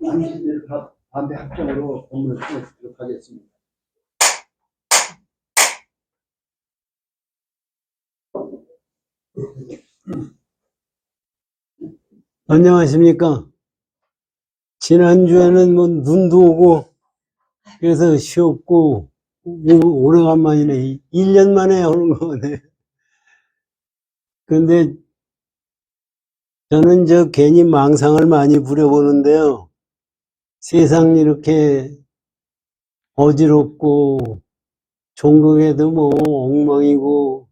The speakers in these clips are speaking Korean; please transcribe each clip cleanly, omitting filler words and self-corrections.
당신들 담배 합정으로 법문을 시작하도록 하겠습니다. 안녕하십니까. 지난주에는 뭐 눈도 오고 그래서 쉬었고 오래간만이네. 1년 만에 오는 거네. 근데 저는 괜히 망상을 많이 부려보는데요. 세상 이렇게 어지럽고 종교에도 뭐 엉망이고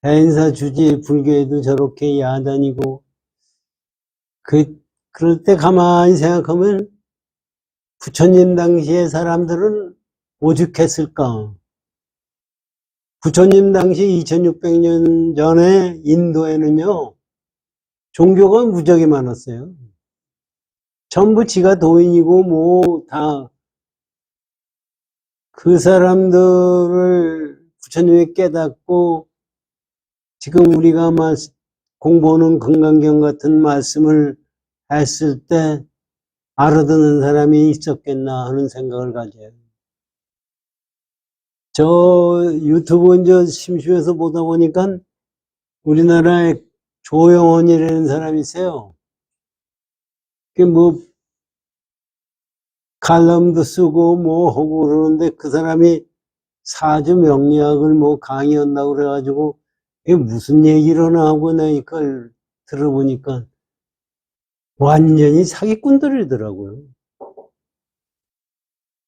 다인사 주지의 불교에도 저렇게 야단이고 그럴 때 가만히 생각하면 부처님 당시의 사람들은 오죽했을까. 부처님 당시 2600년 전에 인도에는요, 종교가 무지하게 많았어요. 전부 지가 도인이고 뭐 다 그 사람들을 부처님이 깨닫고 지금 우리가 공부하는 금강경 같은 말씀을 했을 때 알아듣는 사람이 있었겠나 하는 생각을 가져요. 저 유튜브 이제 심심해서 보다 보니까 우리나라에 조영원이라는 사람이 있어요. 그 뭐 칼럼도 쓰고 뭐 하고 그러는데 그 사람이 사주 명리학을 뭐 강의한다고 그래가지고 이게 무슨 얘기를 하나 하고 내가 이걸 들어보니까 완전히 사기꾼들이더라고요.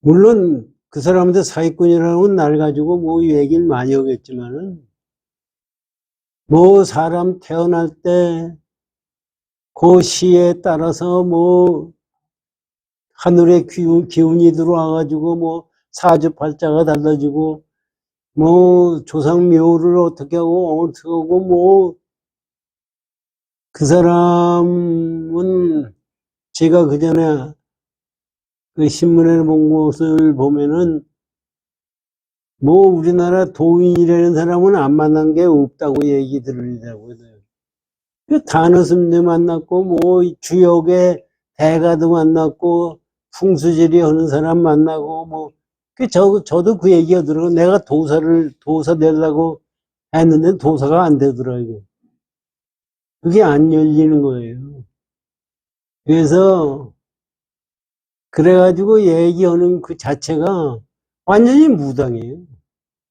물론 그 사람한테 사기꾼이라는 날 가지고 뭐 얘기를 많이 하겠지만은 뭐 사람 태어날 때 그 시에 따라서 뭐 하늘의 기운이 들어와가지고 뭐 사주팔자가 달라지고 뭐 조상묘를 어떻게 하고 어떻게 하고 뭐 그 사람은 제가 그 전에 그 신문에 본 것을 보면은 뭐 우리나라 도인이라는 사람은 안 만난 게 없다고 얘기 들으더라고요. 그 단어슴도 만났고 뭐 주역의 대가도 만났고 풍수지리 하는 사람 만나고 뭐 저도 그 얘기가 들어가 내가 도사 되려고 했는데 도사가 안 되더라고요. 그게 안 열리는 거예요. 그래서 그래가지고 얘기하는 그 자체가 완전히 무당이에요.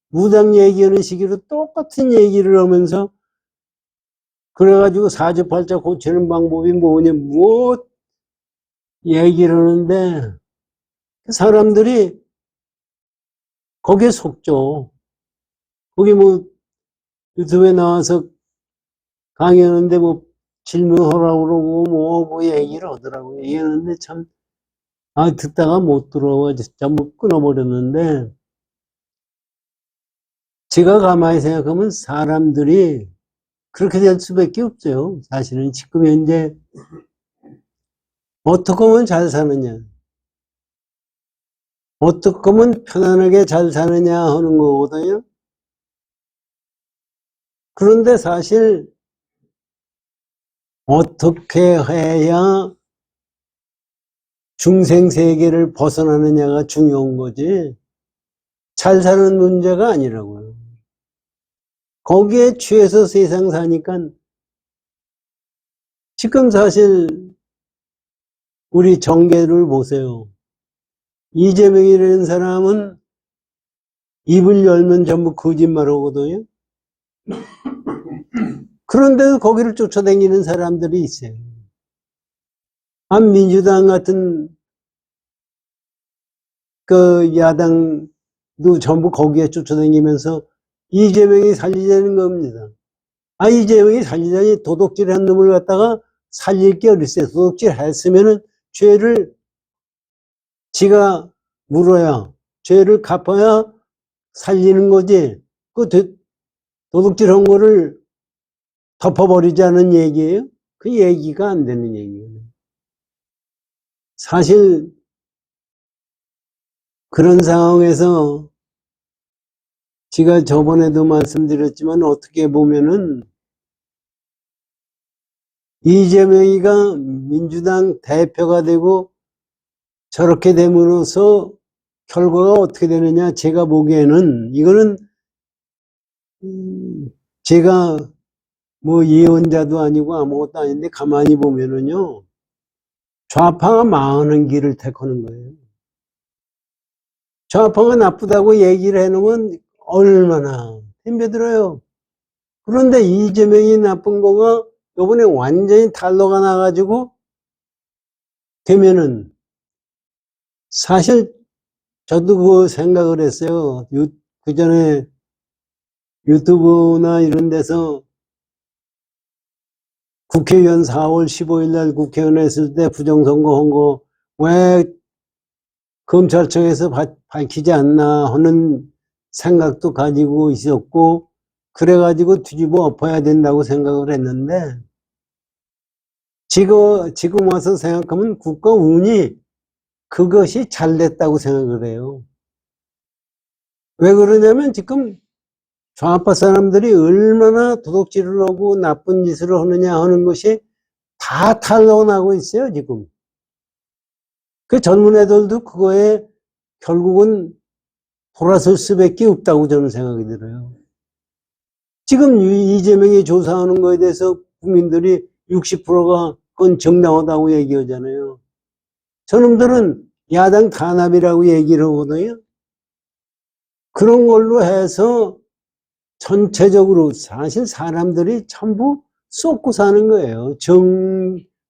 무당 얘기하는 시기로 똑같은 얘기를 하면서 그래가지고 사주팔자 고치는 방법이 뭐냐 뭐 얘기를 하는데 사람들이 거기에 속죠. 거기 뭐 유튜브에 나와서 강의하는데 뭐 질문하라고 그러고 뭐 얘기를 하더라고요. 얘기하는데 참 듣다가 못 들어와 전부 끊어버렸는데 제가 가만히 생각하면 사람들이 그렇게 될 수밖에 없어요. 사실은 지금 현재 어떻게 하면 잘 사느냐, 어떻게 하면 편안하게 잘 사느냐 하는 거거든요. 그런데 사실 어떻게 해야 중생세계를 벗어나느냐가 중요한 거지 잘 사는 문제가 아니라고요. 거기에 취해서 세상 사니까 지금 사실 우리 정계를 보세요. 이재명이라는 사람은 입을 열면 전부 거짓말 하거든요. 그런데도 거기를 쫓아다니는 사람들이 있어요. 민주당 같은 그 야당도 전부 거기에 쫓아다니면서 이재명이 살리자는 겁니다. 이재명이 살리자니 도둑질한 놈을 갖다가 살릴 게 어딨어요. 도둑질 했으면은 죄를 지가 물어야 죄를 갚아야 살리는 거지. 그 도둑질한 거를 덮어버리자는 얘기예요. 그 얘기가 안 되는 얘기예요. 사실 그런 상황에서 제가 저번에도 말씀드렸지만 어떻게 보면은 이재명이가 민주당 대표가 되고 저렇게 됨으로써 결과가 어떻게 되느냐, 제가 보기에는, 이거는, 제가 뭐 예언자도 아니고 아무것도 아닌데 가만히 보면은요, 좌파가 망하는 길을 택하는 거예요. 좌파가 나쁘다고 얘기를 해놓으면 얼마나 덤벼들어요. 그런데 이재명이 나쁜 거가 요번에 완전히 탈로가 나가지고 되면은 사실 저도 그 생각을 했어요. 그 전에 유튜브나 이런 데서 국회의원 4월 15일 날 국회의원 했을 때 부정선거 한 거 왜 검찰청에서 밝히지 않나 하는 생각도 가지고 있었고, 그래가지고 뒤집어 엎어야 된다고 생각을 했는데, 지금 와서 생각하면 국가 운이 그것이 잘 됐다고 생각을 해요. 왜 그러냐면 지금 좌파 사람들이 얼마나 도둑질을 하고 나쁜 짓을 하느냐 하는 것이 다 탄로나고 있어요, 지금. 그 젊은 애들도 그거에 결국은 돌아설 수밖에 없다고 저는 생각이 들어요. 지금 이재명이 조사하는 거에 대해서 국민들이 60%가 그건 정당하다고 얘기하잖아요. 저놈들은 야당 탄압이라고 얘기를 하거든요. 그런 걸로 해서 전체적으로 사실 사람들이 전부 쏟고 사는 거예요.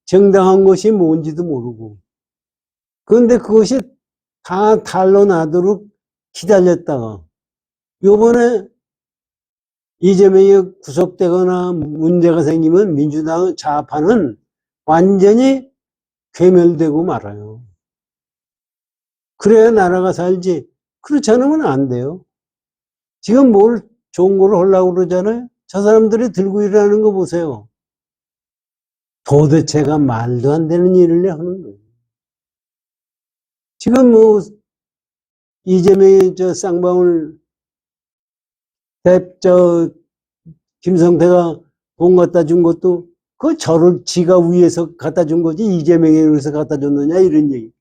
정당한 것이 뭔지도 모르고. 그런데 그것이 다 탄로나도록 기다렸다가 요번에 이재명이 구속되거나 문제가 생기면 민주당 좌파는 완전히 괴멸되고 말아요. 그래야 나라가 살지. 그렇지 않으면 안 돼요. 지금 뭘 좋은 걸 하려고 그러잖아요. 저 사람들이 들고 일하는 거 보세요. 도대체가 말도 안 되는 일을 하는 거예요. 지금 뭐 이재명이 저 쌍방울 김성태가 돈 갖다 준 것도 그 저를 지가 위에서 갖다 준 거지 이재명이 위해서 갖다 줬느냐 이런 얘기.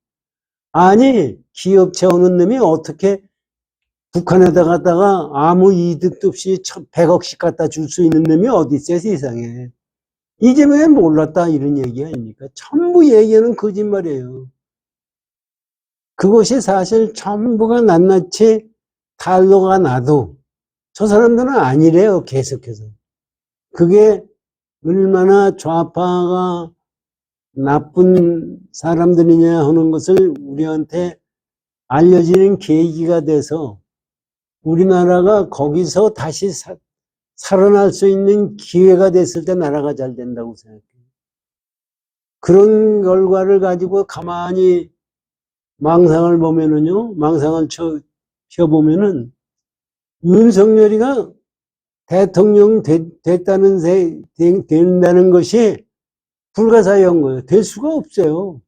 아니 기업체 오는 놈이 어떻게 북한에다 갖다가 아무 이득도 없이 100억씩 갖다 줄 수 있는 놈이 어디 있어요 세상에. 이재명이 몰랐다 이런 얘기 아닙니까? 전부 얘기는 거짓말이에요. 그것이 사실 전부가 낱낱이 탄로가 나도 저 사람들은 아니래요 계속해서. 그게 얼마나 좌파가 나쁜 사람들이냐 하는 것을 우리한테 알려지는 계기가 돼서 우리나라가 거기서 다시 살아날 수 있는 기회가 됐을 때 나라가 잘 된다고 생각해요. 그런 결과를 가지고 가만히 망상을 보면은요, 망상을 펴보면은 윤석열이가 대통령 된다는 것이 불가사의한 거예요. 될 수가 없어요.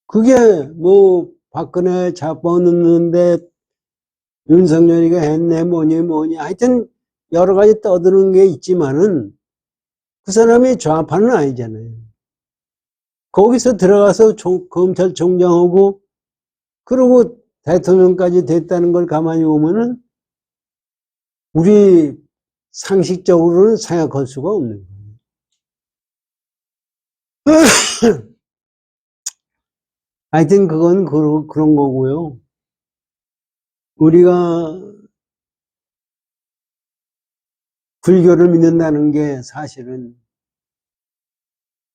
그게 뭐 박근혜 잡아넣는데 윤석열이가 했네 뭐니 하여튼 여러 가지 떠드는 게 있지만은 그 사람이 좌파는 아니잖아요. 거기서 들어가서 검찰총장하고 그러고 대통령까지 됐다는 걸 가만히 보면은 우리 상식적으로는 생각할 수가 없는 거예요. 하여튼 그건 그런 거고요. 우리가 불교를 믿는다는 게 사실은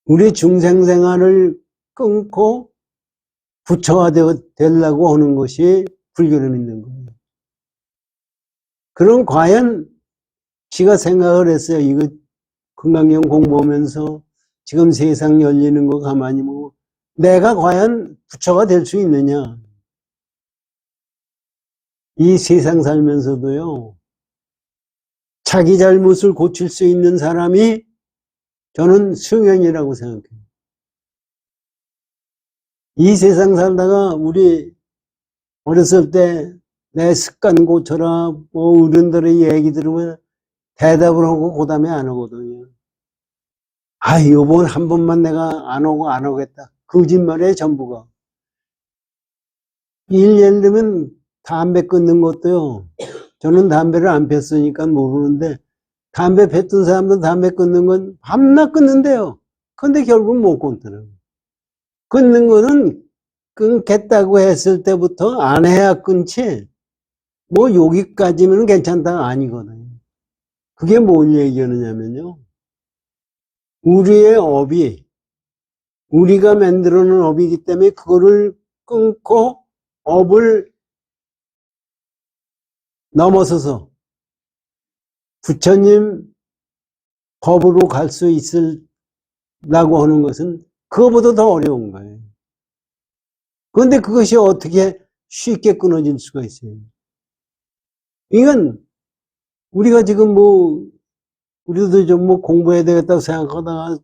우리 중생생활을 끊고 부처가 되려고 하는 것이 불교를 믿는 거예요. 그럼 과연 지가 생각을 했어요. 이거 건강경 공부하면서 지금 세상 열리는 거 가만히 보고 내가 과연 부처가 될 수 있느냐. 이 세상 살면서도요. 자기 잘못을 고칠 수 있는 사람이 저는 승연이라고 생각해요. 이 세상 살다가 우리 어렸을 때 내 습관 고쳐라 뭐 어른들의 얘기 들으면 대답을 하고 그 다음에 안 하거든요. 아, 요번 한 번만 내가 안 오고 안 오겠다. 거짓말이에요, 전부가. 예를 들면 담배 끊는 것도요. 저는 담배를 안 폈으니까 모르는데 담배 폈던 사람도 담배 끊는 건 밤낮 끊는데요. 근데 결국 못 끊더라고요. 끊는 거는 끊겠다고 했을 때부터 안 해야 끊지. 뭐 여기까지면 괜찮다 아니거든요. 그게 뭘 얘기하느냐면요. 우리의 업이 우리가 만들어 놓은 업이기 때문에 그거를 끊고 업을 넘어서서 부처님 법으로 갈 수 있으려고 하는 것은 그거보다 더 어려운 거예요. 그런데 그것이 어떻게 쉽게 끊어질 수가 있어요. 이건 우리가 지금 우리도 좀 공부해야 되겠다고 생각하다가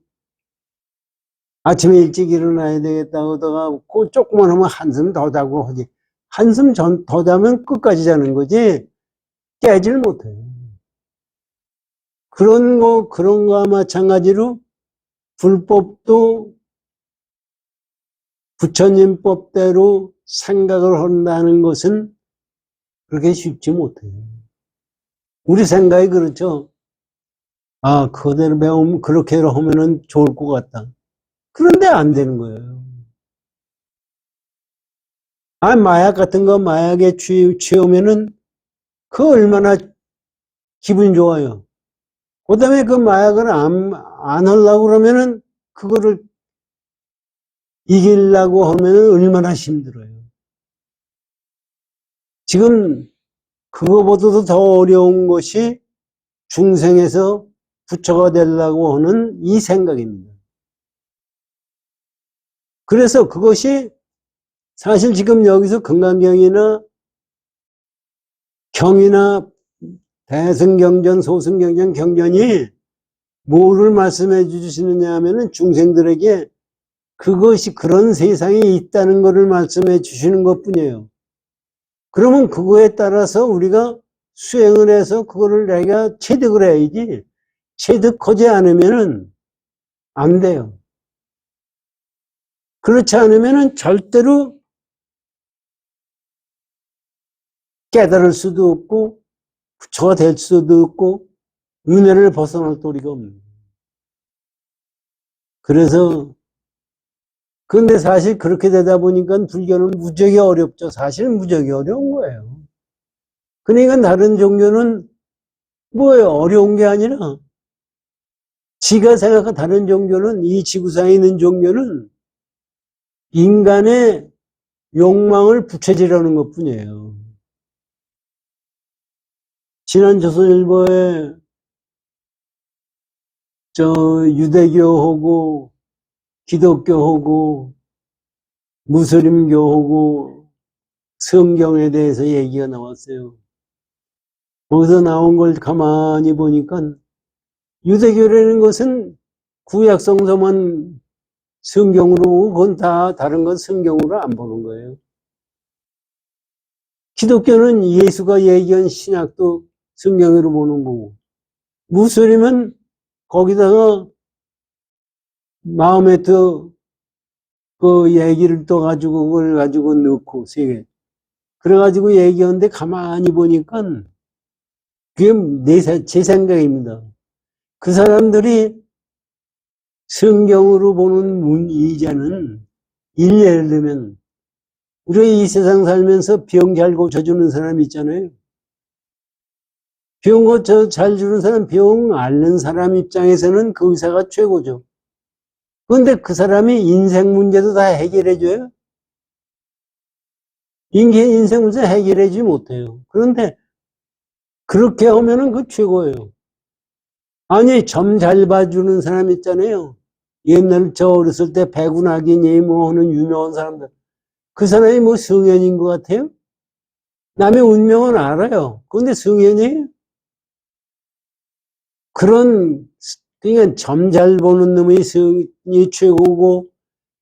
아침에 일찍 일어나야 되겠다고 하다가 그 조금만 하면 한숨 더 자고 하지. 한숨 더 자면 끝까지 자는 거지 깨질 못해요. 그런 거와 마찬가지로 불법도 부처님 법대로 생각을 한다는 것은 그렇게 쉽지 못해요. 우리 생각이 그렇죠. 아, 그대로 배우면, 그렇게 하면은 좋을 것 같다. 그런데 안 되는 거예요. 아, 마약 같은 거, 마약에 취하면은, 그 얼마나 기분 좋아요. 그 다음에 그 마약을 안 하려고 그러면은, 그거를 이기려고 하면은 얼마나 힘들어요. 지금, 그거보다도 더 어려운 것이 중생에서 부처가 되려고 하는 이 생각입니다. 그래서 그것이 사실 지금 여기서 금강경이나 경이나 대승경전, 소승경전, 경전이 뭐를 말씀해 주시느냐 하면은 중생들에게 그것이 그런 세상이 있다는 것을 말씀해 주시는 것 뿐이에요. 그러면 그거에 따라서 우리가 수행을 해서 그거를 내가 체득을 해야지 체득하지 않으면은 안 돼요. 그렇지 않으면은 절대로 깨달을 수도 없고 부처가 될 수도 없고 은혜를 벗어날 도리가 없는 거예요. 그래서 근데 사실 그렇게 되다 보니까 불교는 무지하게 어렵죠. 사실은 무지하게 어려운 거예요. 그러니까 다른 종교는 뭐예요? 어려운 게 아니라 지가 생각한 다른 종교는 이 지구상에 있는 종교는 인간의 욕망을 부채질하는 것 뿐이에요. 지난 조선일보에 유대교하고 기독교하고 무슬림교하고 성경에 대해서 얘기가 나왔어요. 거기서 나온 걸 가만히 보니까 유대교라는 것은 구약성서만 성경으로 그건 다 다른 건 성경으로 안 보는 거예요. 기독교는 예수가 얘기한 신약도 성경으로 보는 거고 무슬림은 거기다가 마음에 그 얘기를 또 가지고 그걸 가지고 넣고 세계 그래가지고 얘기하는데 가만히 보니까 그게 제 생각입니다. 그 사람들이 성경으로 보는 문의자는 예를 들면 우리가 이 세상 살면서 병 잘 고쳐주는 사람 있잖아요. 병 잘 주는 사람, 병 앓는 사람 입장에서는 그 의사가 최고죠. 그런데 그 사람이 인생 문제도 다 해결해줘요? 인생 문제 해결해주지 못해요. 그런데 그렇게 하면은 그 최고예요. 아니, 점 잘 봐주는 사람 있잖아요. 옛날 저 어렸을 때 백운학이니 뭐 하는 유명한 사람들. 그 사람이 뭐 성현인 것 같아요? 남의 운명은 알아요. 그런데 성현이에요? 그러니까 점 잘 보는 놈이 성이 최고고,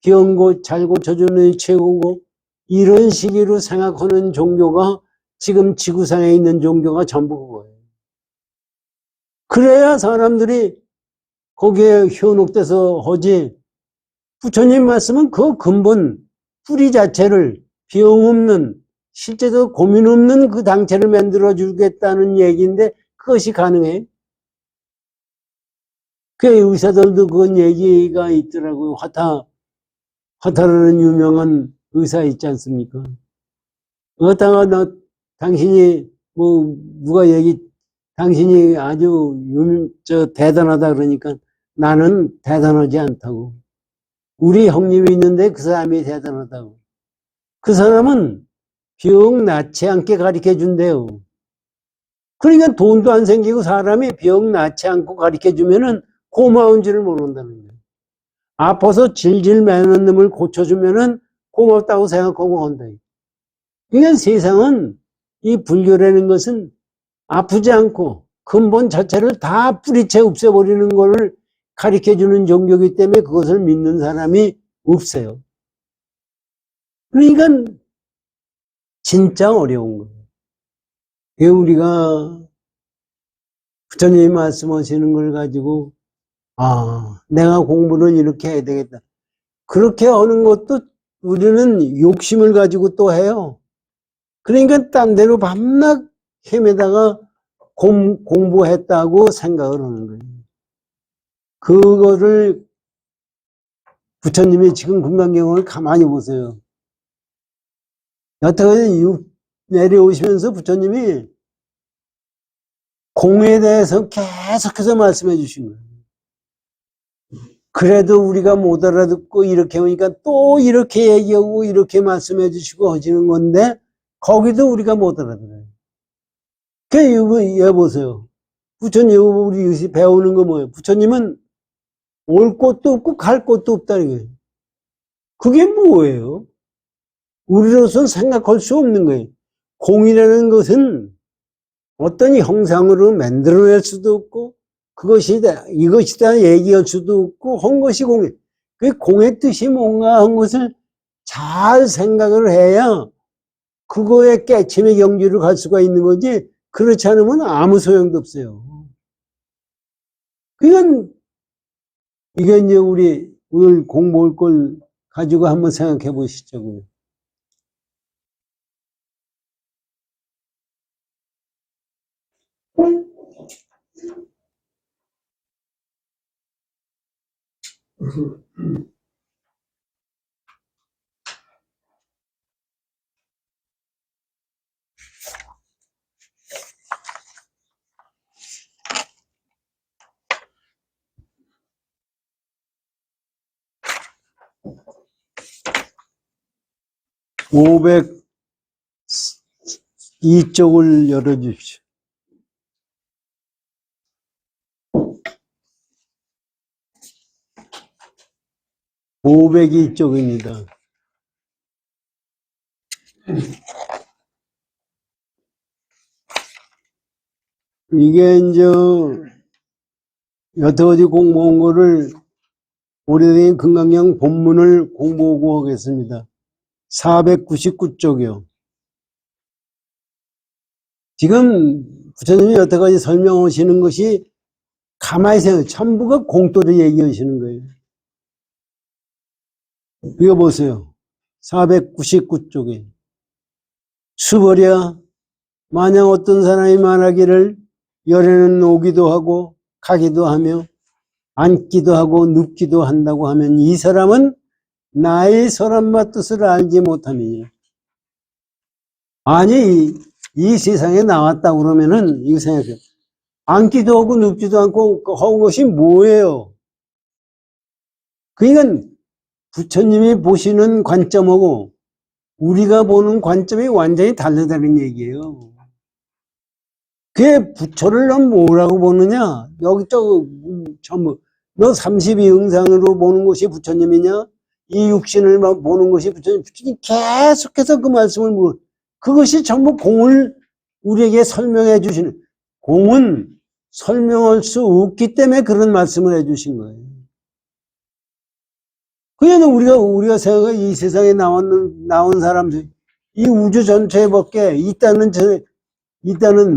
병 잘 고쳐주는 놈이 최고고, 이런 식으로 생각하는 종교가 지금 지구상에 있는 종교가 전부 그거예요. 그래야 사람들이 거기에 현혹돼서 하지. 부처님 말씀은 그 근본, 뿌리 자체를 비용 없는, 실제로 고민 없는 그 당체를 만들어 주겠다는 얘기인데 그것이 가능해. 그 의사들도 그런 얘기가 있더라고요. 화타라는 유명한 의사 있지 않습니까? 어따가 당신이 누가 당신이 아주 대단하다 그러니까 나는 대단하지 않다고. 우리 형님이 있는데 그 사람이 대단하다고. 그 사람은 병 낫지 않게 가르쳐 준대요. 그러니까 돈도 안 생기고 사람이 병 낫지 않고 가르쳐 주면은 고마운 줄을 모른다는 거예요. 아파서 질질 매는 놈을 고쳐주면은 고맙다고 생각하고 한다. 그러니까 세상은 이 불교라는 것은 아프지 않고 근본 자체를 다 뿌리채 없애버리는 것을 가르쳐주는 종교이기 때문에 그것을 믿는 사람이 없어요. 그러니까 진짜 어려운 거예요. 왜 우리가 부처님이 말씀하시는 걸 가지고 내가 공부는 이렇게 해야 되겠다. 그렇게 하는 것도 우리는 욕심을 가지고 또 해요. 그러니까 딴 데로 밤낮 헤매다가 공부했다고 생각을 하는 거예요. 그거를 부처님이 지금 금강경을 가만히 보세요. 여태까지 내려오시면서 부처님이 공에 대해서 계속해서 말씀해 주신 거예요. 그래도 우리가 못 알아듣고 이렇게 오니까 또 이렇게 얘기하고 이렇게 말씀해 주시고 하시는 건데 거기도 우리가 못 알아들어요. 이거 보세요. 부처님 우리 요새 배우는 거 뭐예요? 부처님은 올 곳도 없고 갈 곳도 없다는 거예요. 그게 뭐예요? 우리로서는 생각할 수 없는 거예요. 공이라는 것은 어떤 형상으로 만들어낼 수도 없고 그것이다 이것이다 얘기할 수도 없고 한 것이 공이에요. 그 공의 뜻이 뭔가 한 것을 잘 생각을 해야 그거에 깨침의 경지로 갈 수가 있는 거지 그렇지 않으면 아무 소용도 없어요. 이게 이제 우리 오늘 공부할 걸 가지고 한번 생각해 보시죠. 502쪽을 열어주십시오. 502쪽입니다. 이게 이제 여태까지 공부한 거를 오래된 금강경 본문을 공부하고 하겠습니다. 499쪽이요. 지금 부처님이 여태까지 설명하시는 것이 가만히 생각해 전부가 공도를 얘기하시는 거예요. 이거 보세요. 499쪽에 수버려 만약 어떤 사람이 말하기를 열에는 오기도 하고 가기도 하며 앉기도 하고 눕기도 한다고 하면 이 사람은 나의 설함과 뜻을 알지 못함이니라. 아니 이 세상에 나왔다고 그러면은 이거 생각해요. 앉기도 하고 눕지도 않고 한 것이 뭐예요? 그러니까 부처님이 보시는 관점하고 우리가 보는 관점이 완전히 다르다는 얘기예요. 그게 부처를 넌 뭐라고 보느냐? 여기 전부 너 32응상으로 보는 것이 부처님이냐? 이 육신을 보는 것이 부처님. 부처님 계속해서 그 말씀을 그것이 전부 공을 우리에게 설명해 주시는 공은 설명할 수 없기 때문에 그런 말씀을 해 주신 거예요. 그냥 우리가 생각해 이 세상에 나온 사람들 이 우주 전체에 밖에 있다는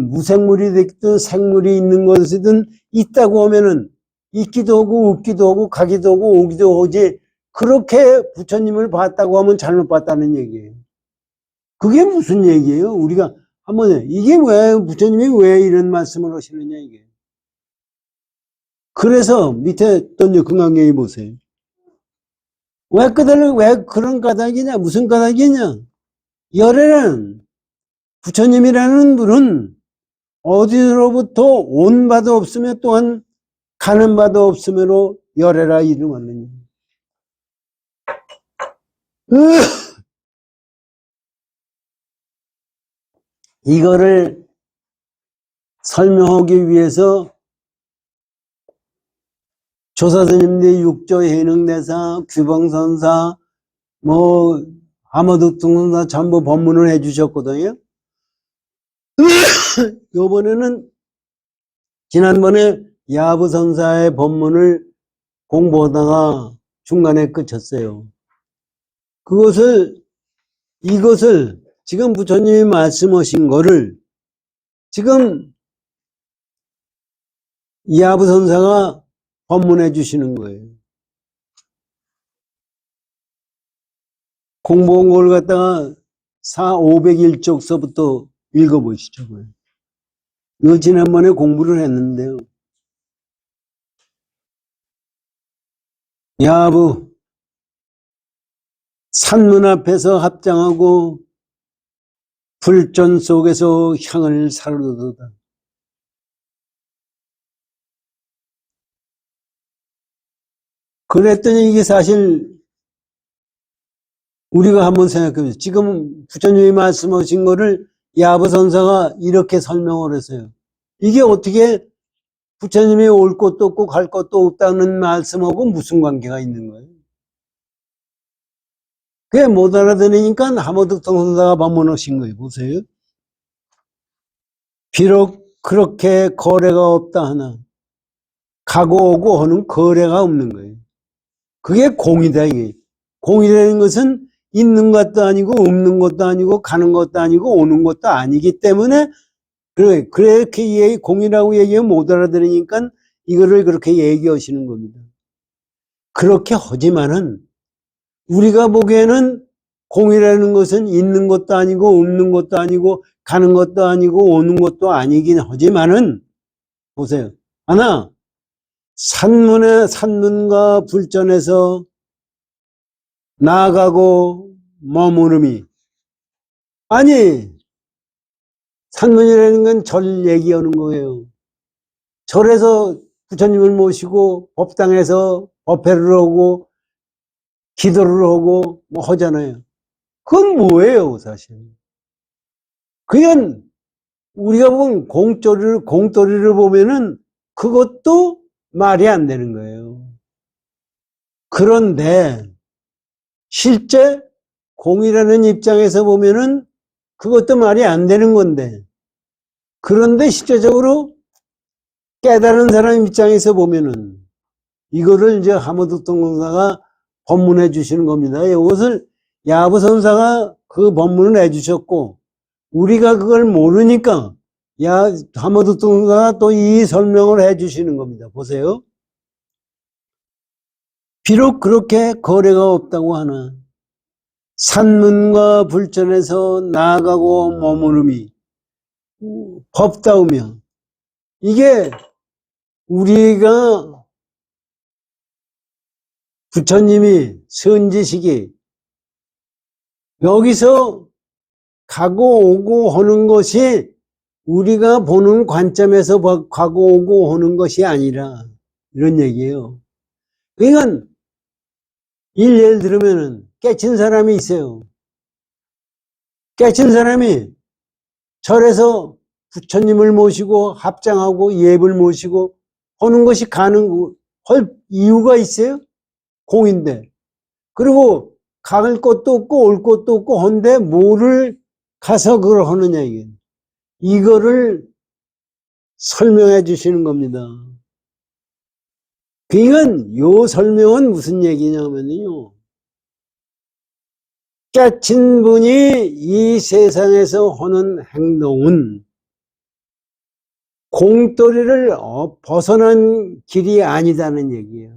무생물이 됐든 생물이 있는 것이든 있다고 하면은 있기도 하고 없기도 하고 가기도 하고 오기도 하지 그렇게 부처님을 봤다고 하면 잘못 봤다는 얘기예요. 그게 무슨 얘기예요? 우리가 한번 이게 왜 부처님이 왜 이런 말씀을 하시느냐 이게. 그래서 밑에 또 금강경에 보세요. 왜 그런 까닭이냐? 무슨 까닭이냐? 열애는 부처님이라는 분은 어디로부터 온 바도 없으며 또한 가는 바도 없으므로 열애라 이름하느니. 이거를 설명하기 위해서 조사스님들이 육조 해능대사, 규봉선사, 아마득등선사 전부 법문을 해주셨거든요. 요번에는 지난번에 야부선사의 법문을 공부하다가 중간에 끝쳤어요. 이것을 지금 부처님이 말씀하신 거를 지금 야부선사가 법문해 주시는 거예요. 공부한 걸 갖다가 501쪽서부터 읽어보시죠. 이거 지난번에 공부를 했는데요. 야부 산문 앞에서 합장하고 불전 속에서 향을 사르르다. 그랬더니 이게 사실 우리가 한번 생각해보세요. 지금 부처님이 말씀하신 거를 야부선사가 이렇게 설명을 했어요. 이게 어떻게 부처님이 올 것도 없고 갈 것도 없다는 말씀하고 무슨 관계가 있는 거예요? 그게 못 알아들으니까 하모득통선사가 법문하신 거예요. 보세요. 비록 그렇게 거래가 없다 하나 가고 오고 하는 거래가 없는 거예요. 그게 공이다 이게. 공이라는 것은 있는 것도 아니고 없는 것도 아니고 가는 것도 아니고 오는 것도 아니기 때문에 그렇게 공이라고 얘기하면 못 알아들으니까 이거를 그렇게 얘기하시는 겁니다. 그렇게 하지만은 우리가 보기에는 공이라는 것은 있는 것도 아니고 없는 것도 아니고 가는 것도 아니고 오는 것도 아니긴 하지만은 보세요. 하나 산문과 불전에서 나아가고 머무름이 아니 산문이라는 건 절 얘기하는 거예요. 절에서 부처님을 모시고 법당에서 법회를 하고 기도를 하고 뭐 하잖아요. 그건 뭐예요 사실. 그냥 우리가 본 공돌이를 보면은 그것도 말이 안 되는 거예요. 그런데 실제 공이라는 입장에서 보면은 그것도 말이 안 되는 건데 그런데 실제적으로 깨달은 사람 입장에서 보면은 이거를 이제 하모득통선사가 법문해 주시는 겁니다. 이것을 야부선사가 그 법문을 해주셨고 우리가 그걸 모르니까 하모득통선사가 또 이 설명을 해 주시는 겁니다. 보세요. 비록 그렇게 거래가 없다고 하나 산문과 불전에서 나아가고 머무름이 법다우며 이게 우리가 부처님이 선지식이 여기서 가고 오고 하는 것이 우리가 보는 관점에서 가고 오고 하는 것이 아니라 이런 얘기예요. 그러니까 예를 들면은 깨친 사람이 있어요. 깨친 사람이 절에서 부처님을 모시고 합장하고 예불 모시고 하는 것이 할 이유가 있어요? 공인데. 그리고 갈 것도 없고 올 것도 없고 한데 뭐를 가서 그걸 하느냐 이게. 이거를 설명해 주시는 겁니다. 그러니까 요 설명은 무슨 얘기냐면요. 깨친 분이 이 세상에서 하는 행동은 공돌이를 벗어난 길이 아니다는 얘기예요.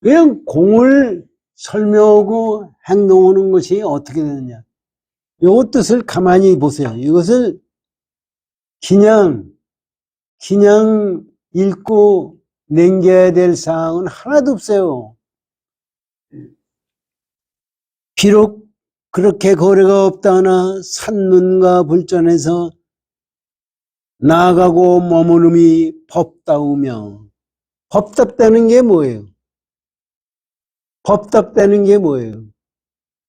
그냥 공을 설명하고 행동하는 것이 어떻게 되느냐. 요 뜻을 가만히 보세요. 이것을 그냥 읽고 남겨야 될 사항은 하나도 없어요. 비록 그렇게 거래가 없다나 산문과 불전에서 나아가고 머무름이 법다우며, 법답다는 게 뭐예요? 법답다는 게 뭐예요?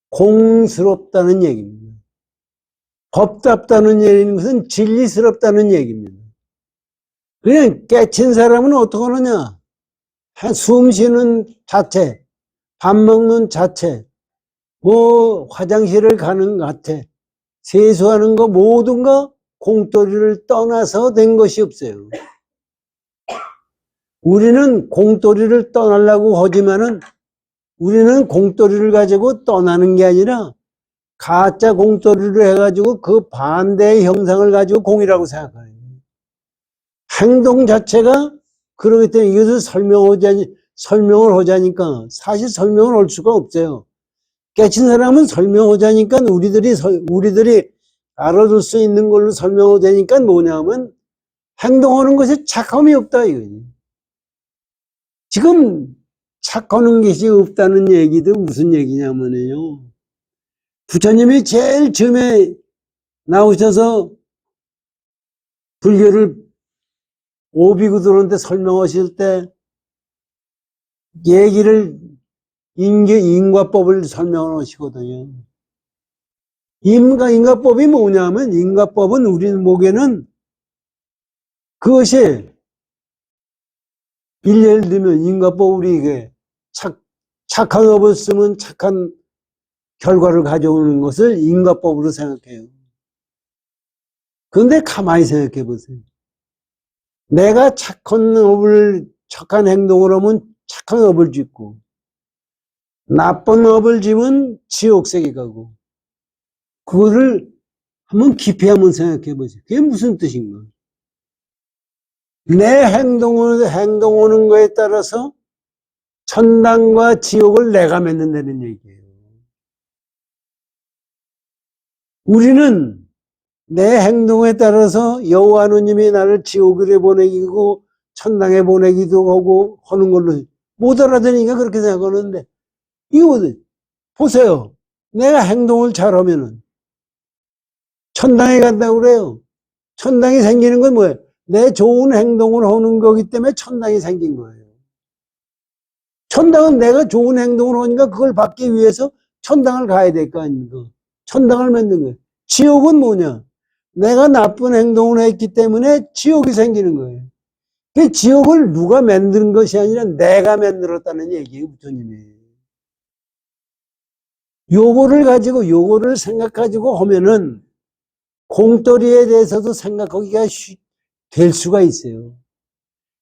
공스럽다는 얘기입니다. 법답다는 얘기는 것은 진리스럽다는 얘기입니다. 그냥 깨친 사람은 어떻게 하느냐? 숨 쉬는 자체, 밥 먹는 자체, 화장실을 가는 자체, 세수하는 거 모든 거 공돌이를 떠나서 된 것이 없어요. 우리는 공돌이를 떠나려고 하지만은 우리는 공돌이를 가지고 떠나는 게 아니라 가짜 공돌이를 해가지고 그 반대의 형상을 가지고 공이라고 생각해요. 행동 자체가 그러기 때문에 이것을 설명을 하자니까 사실 설명을 할 수가 없어요. 깨친 사람은 설명하자니까 우리들이 알아둘 수 있는 걸로 설명하자니까 뭐냐면 행동하는 것에 착함이 없다 이거지. 지금 착하는 것이 없다는 얘기도 무슨 얘기냐면요. 부처님이 제일 처음에 나오셔서 불교를 오비구들한테 설명하실 때 얘기를 인과법을 설명을 하시거든요. 인과법이 뭐냐면 인과법은 우리 목에는 그것이 예를 들면 인과법 우리 이게 착한 업을 쓰면 착한 결과를 가져오는 것을 인과법으로 생각해요. 그런데 가만히 생각해 보세요. 내가 착한 행동을 하면 착한 업을 짓고 나쁜 업을 지면 지옥세계 가고 그거를 한번 깊이 한번 생각해 보세요. 그게 무슨 뜻인가? 내 행동하는 거에 따라서 천당과 지옥을 내가 맺는다는 얘기예요. 우리는 내 행동에 따라서 여호와 하나님이 나를 지옥에 보내기고 천당에 보내기도 하고 하는 걸로 못 알아들으니까 그렇게 생각하는데 이거 보세요. 내가 행동을 잘하면은 천당에 간다고 그래요. 천당이 생기는 건 뭐예요? 내 좋은 행동을 하는 거기 때문에 천당이 생긴 거예요. 천당은 내가 좋은 행동을 하니까 그걸 받기 위해서 천당을 가야 될 거 아닙니까? 천당을 만든 거예요. 지옥은 뭐냐? 내가 나쁜 행동을 했기 때문에 지옥이 생기는 거예요. 그 지옥을 누가 만드는 것이 아니라 내가 만들었다는 얘기예요, 부처님이. 요거를 생각가지고 하면은 공돌이에 대해서도 생각하기가 될 수가 있어요.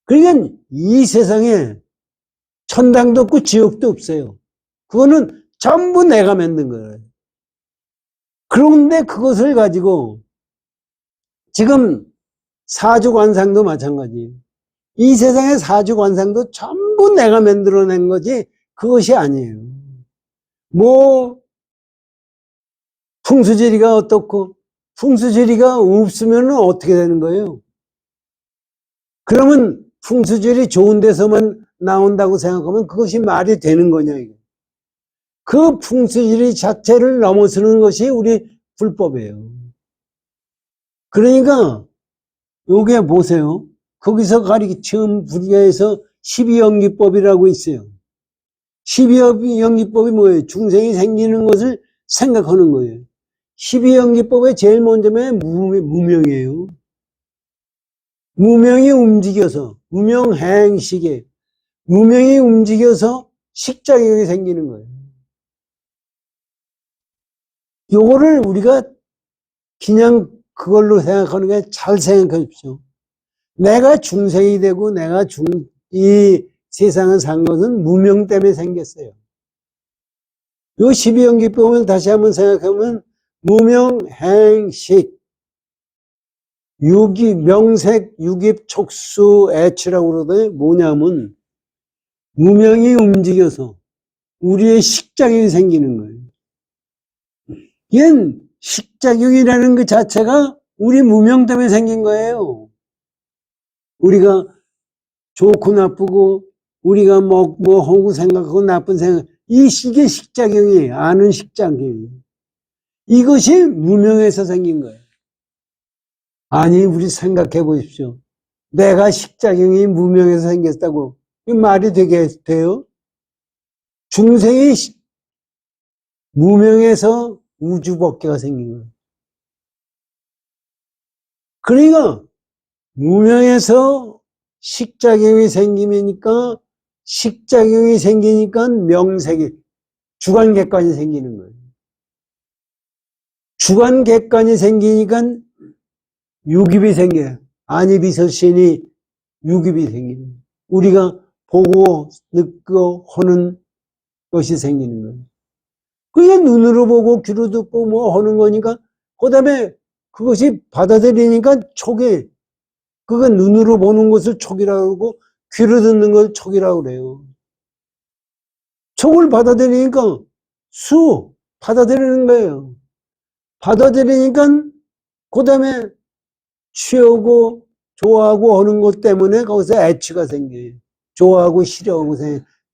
그러니까 이 세상에 천당도 없고 지옥도 없어요. 그거는 전부 내가 만든 거예요. 그런데 그것을 가지고 지금 사주관상도 마찬가지예요. 이 세상의 사주관상도 전부 내가 만들어낸 거지 그것이 아니에요. 풍수지리가 어떻고 풍수지리가 없으면 어떻게 되는 거예요? 그러면 풍수지리 좋은 데서만 나온다고 생각하면 그것이 말이 되는 거냐 이거. 그 풍수지리 자체를 넘어서는 것이 우리 불법이에요. 그러니까 요게 보세요. 거기서 처음 불교에서 12연기법이라고 있어요. 12연기법이 뭐예요? 중생이 생기는 것을 생각하는 거예요. 12연기법의 제일 먼저는 무명이에요. 무명이 움직여서 무명행식에 무명이 움직여서 식자격이 생기는 거예요. 요거를 우리가 그냥 그걸로 생각하는 게 잘 생각하십시오. 내가 중생이 되고 내가 이 세상을 산 것은 무명 때문에 생겼어요. 요 12연기법을 다시 한번 생각하면 무명행식 명색, 유깁, 촉수, 애취라고 그러더니 뭐냐면 무명이 움직여서 우리의 식작용이 생기는 거예요. 이건 식작용이라는 그 자체가 우리 무명 때문에 생긴 거예요. 우리가 좋고 나쁘고 우리가 뭐 하고 생각하고 나쁜 생각, 이게 식작용이에요. 아는 식작용이에요. 이것이 무명에서 생긴 거예요. 아니, 우리 생각해 보십시오. 내가 식작용이 무명에서 생겼다고. 이 말이 돼요? 중생이 무명에서 우주법계가 생긴 거예요. 그러니까 무명에서 식작용이 생기니까 명색이 주관객관이 생기는 거예요. 주관객관이 생기니까 유깁이 생겨요. 안이비설신이 유깁이 생기는 거예요. 우리가 보고 느끼고 하는 것이 생기는 거예요. 그게 눈으로 보고 귀로 듣고 뭐 하는 거니까 그 다음에 그것이 받아들이니까 촉이, 그거 눈으로 보는 것을 촉이라고 그러고 귀로 듣는 걸 촉이라고 그래요. 촉을 받아들이니까 받아들이는 거예요. 받아들이니까 그 다음에 취하고 좋아하고 하는 것 때문에 거기서 애취가 생겨요. 좋아하고 싫어하고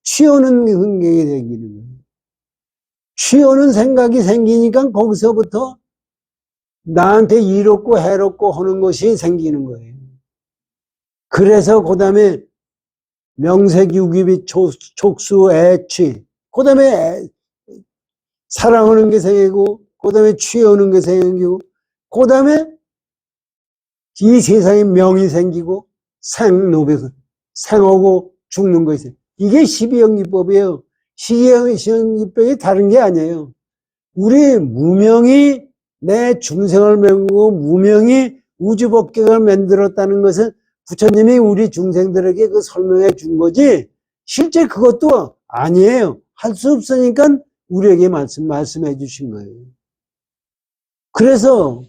취하는 생각이 생기는 거예요. 취하는 생각이 생기니까 거기서부터 나한테 이롭고 해롭고 하는 것이 생기는 거예요. 그래서 그 다음에 명색, 유깁이, 촉수, 애취, 그 다음에 사랑하는 게 생기고, 그 다음에 취하는 게 생기고, 그 다음에 이 세상에 명이 생기고, 생하고 죽는 것이. 이게 12연기법이에요. 12연기법이 다른 게 아니에요. 우리 무명이 내 중생을 만들고 무명이 우주법계를 만들었다는 것은 부처님이 우리 중생들에게 그 설명해 준 거지, 실제 그것도 아니에요. 할 수 없으니까 우리에게 말씀해 주신 거예요. 그래서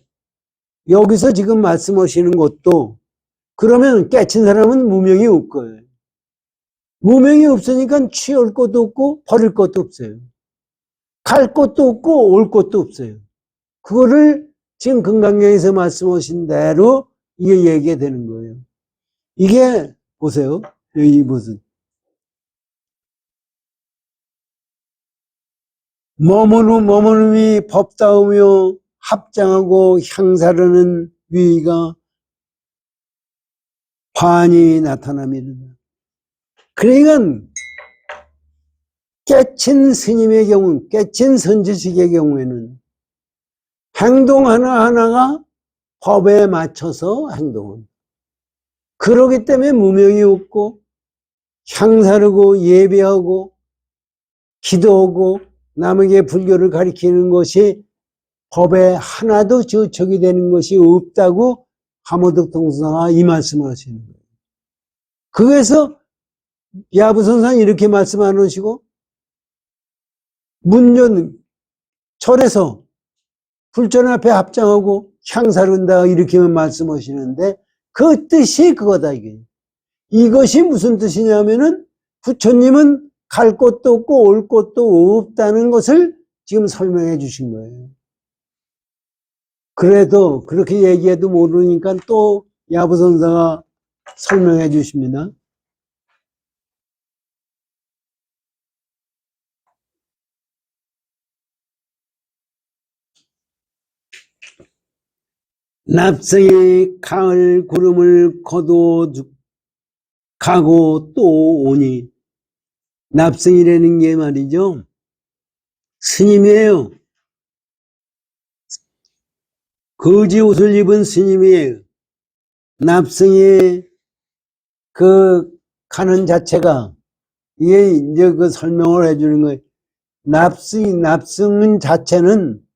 여기서 지금 말씀하시는 것도, 그러면 깨친 사람은 무명이 없고요. 무명이 없으니까 취할 것도 없고 버릴 것도 없어요. 갈 것도 없고 올 것도 없어요. 그거를 지금 금강경에서 말씀하신 대로 이게 얘기가 되는 거예요. 이게 보세요. 여기 무슨 머무름이 법다우며 합장하고 향사르는 위가 관이 나타납니다. 그러니까 깨친 스님의 경우, 깨친 선지식의 경우에는 행동 하나하나가 법에 맞춰서 행동은. 그러기 때문에 무명이 없고 향사르고 예배하고 기도하고 남에게 불교를 가리키는 것이 법에 하나도 저촉이 되는 것이 없다고 하모득 동사가 이 말씀을 하시는 거예요. 그래서 야부선상 이렇게 말씀 안 하시고 문전 절에서 불전 앞에 합장하고 향사른다 이렇게만 말씀하시는데 그 뜻이 그거다 이게. 이것이 무슨 뜻이냐면은 부처님은 갈 곳도 없고 올 곳도 없다는 것을 지금 설명해 주신 거예요. 그래도 그렇게 얘기해도 모르니까 또 야부선사가 설명해 주십니다. 납성이 가을 구름을 가고 또 오니, 납성이라는 게 말이죠, 스님이에요. 거지 옷을 입은 스님이에요. 납성이 그 가는 자체가 이게 이제 그 설명을 해주는 거예요. 납승 자체는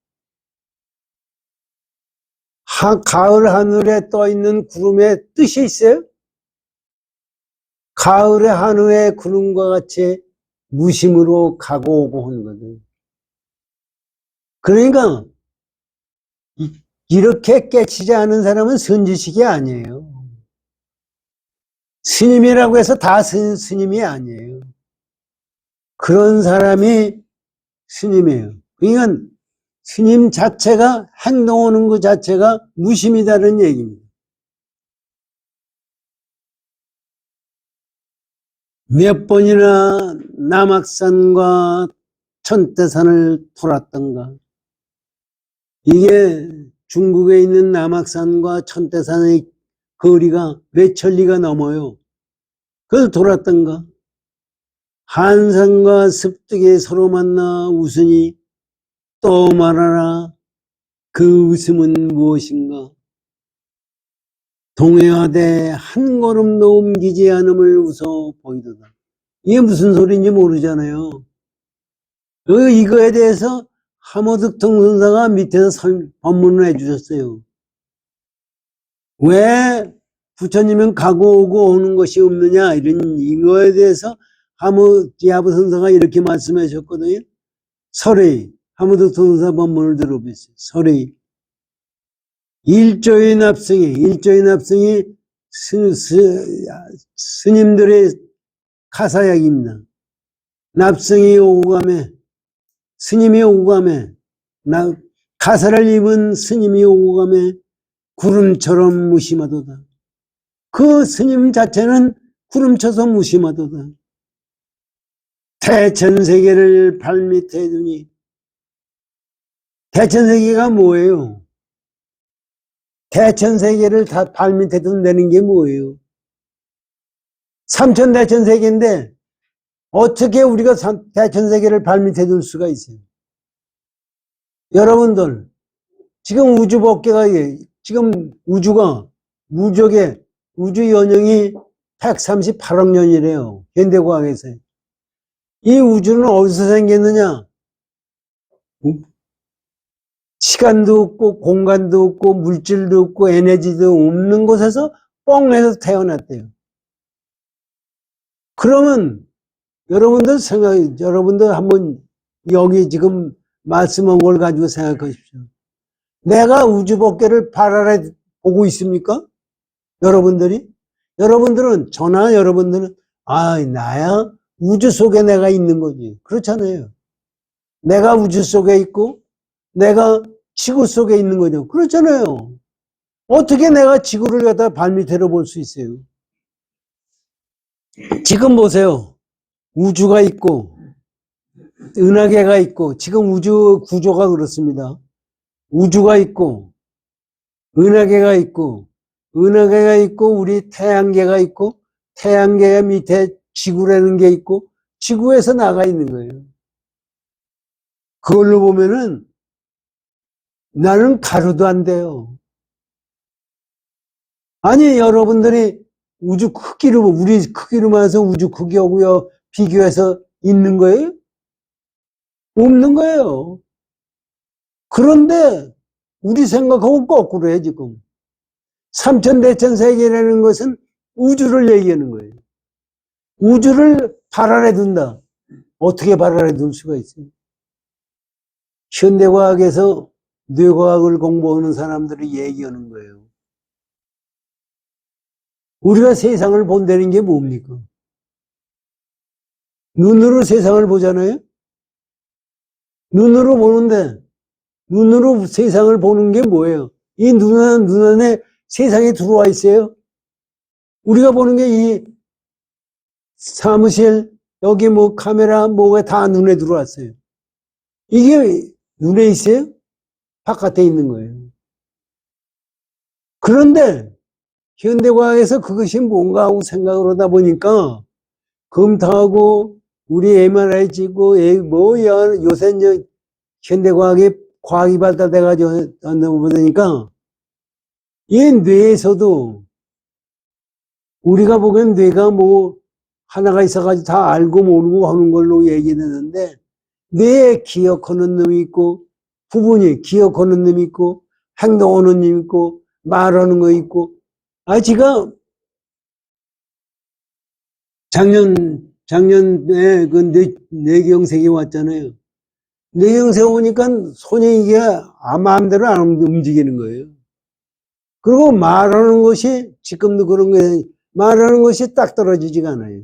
가을 하늘에 떠 있는 구름의 뜻이 있어요. 가을의 하늘의 구름과 같이 무심으로 가고 오고 하는 거죠. 그러니까 이렇게 깨치지 않은 사람은 선지식이 아니에요. 스님이라고 해서 다 스님이 아니에요. 그런 사람이 스님이에요. 그러니까 스님 자체가 행동하는 것 자체가 무심이다는 얘기입니다. 몇 번이나 남악산과 천대산을 돌았던가. 이게 중국에 있는 남악산과 천대산의 거리가 몇 천리가 넘어요. 그걸 돌았던가. 한산과 습득에 서로 만나 웃으니 또 말하라. 그 웃음은 무엇인가? 동해하되 한 걸음도 옮기지 않음을 웃어 보이도다. 이게 무슨 소리인지 모르잖아요. 이거에 대해서 하모득통 선사가 밑에서 법문을 해주셨어요. 왜 부처님은 가고 오고 오는 것이 없느냐, 이런 이거에 대해서 야부 선사가 이렇게 말씀하셨거든요. 설의, 하모득통 선사 법문을 들어보세요. 설의. 일조의 납승이 스님들의 가사약입니다. 납승이 오고 가매, 스님이 오고 가매, 가사를 입은 스님이 오고 가매 구름처럼 무심하도다. 그 스님 자체는 구름쳐서 무심하도다. 대천세계를 발밑에 두니, 대천세계가 뭐예요? 대천세계를 다 발밑에 둔다는 게 뭐예요? 삼천대천세계인데 어떻게 우리가 대천세계를 발밑에 둘 수가 있어요? 여러분들, 지금 우주법계가, 지금 우주 연령이 138억 년이래요. 현대과학에서. 이 우주는 어디서 생겼느냐? 시간도 없고 공간도 없고 물질도 없고 에너지도 없는 곳에서 뻥해서 태어났대요. 그러면 여러분들 한번 여기 지금 말씀한 걸 가지고 생각하십시오. 내가 우주법계를 발 아래 보고 있습니까? 여러분들은 나야 우주 속에 내가 있는 거지. 그렇잖아요. 내가 우주 속에 있고 내가 지구 속에 있는 거죠. 그렇잖아요. 어떻게 내가 지구를 갖다 발밑으로 볼 수 있어요? 지금 보세요. 우주가 있고 은하계가 있고, 지금 우주 구조가 그렇습니다. 우주가 있고 은하계가 있고 우리 태양계가 있고, 태양계 밑에 지구라는 게 있고, 지구에서 나가 있는 거예요. 그걸로 보면은 나는 가루도 안 돼요. 아니, 여러분들이 우주 크기로, 우리 크기로만 해서 우주 크기하고요 비교해서 있는 거예요? 없는 거예요. 그런데 우리 생각하고 거꾸로 해, 지금. 삼천대천세계라는 것은 우주를 얘기하는 거예요. 우주를 발 아래 둔다. 어떻게 발 아래 둘 수가 있어요? 현대과학에서 뇌과학을 공부하는 사람들이 얘기하는 거예요. 우리가 세상을 본다는 게 뭡니까? 눈으로 세상을 보잖아요? 눈으로 보는데, 눈으로 세상을 보는 게 뭐예요? 이 눈 안에 세상이 들어와 있어요? 우리가 보는 게 이 사무실, 여기 뭐 카메라, 뭐가 다 눈에 들어왔어요. 이게 눈에 있어요? 바깥에 있는 거예요. 그런데 현대과학에서 그것이 뭔가 하고 생각을 하다 보니까 검토하고 우리 MRI 찍고 요새 이제 현대과학이 과학이 발달돼가지고 보니까 이 뇌에서도 우리가 보기엔 뇌가 뭐 하나가 있어가지고 다 알고 모르고 하는 걸로 얘기되는데, 뇌에 기억하는 놈이 있고, 부분이 기억하는 놈이 있고, 행동하는 놈이 있고, 말하는 거 있고. 제가 작년에 그 뇌경색이 왔잖아요. 뇌형 세우니까 손이 이게 마음대로 안 움직이는 거예요. 그리고 말하는 것이, 지금도 그런 거예요. 말하는 것이 딱 떨어지지가 않아요.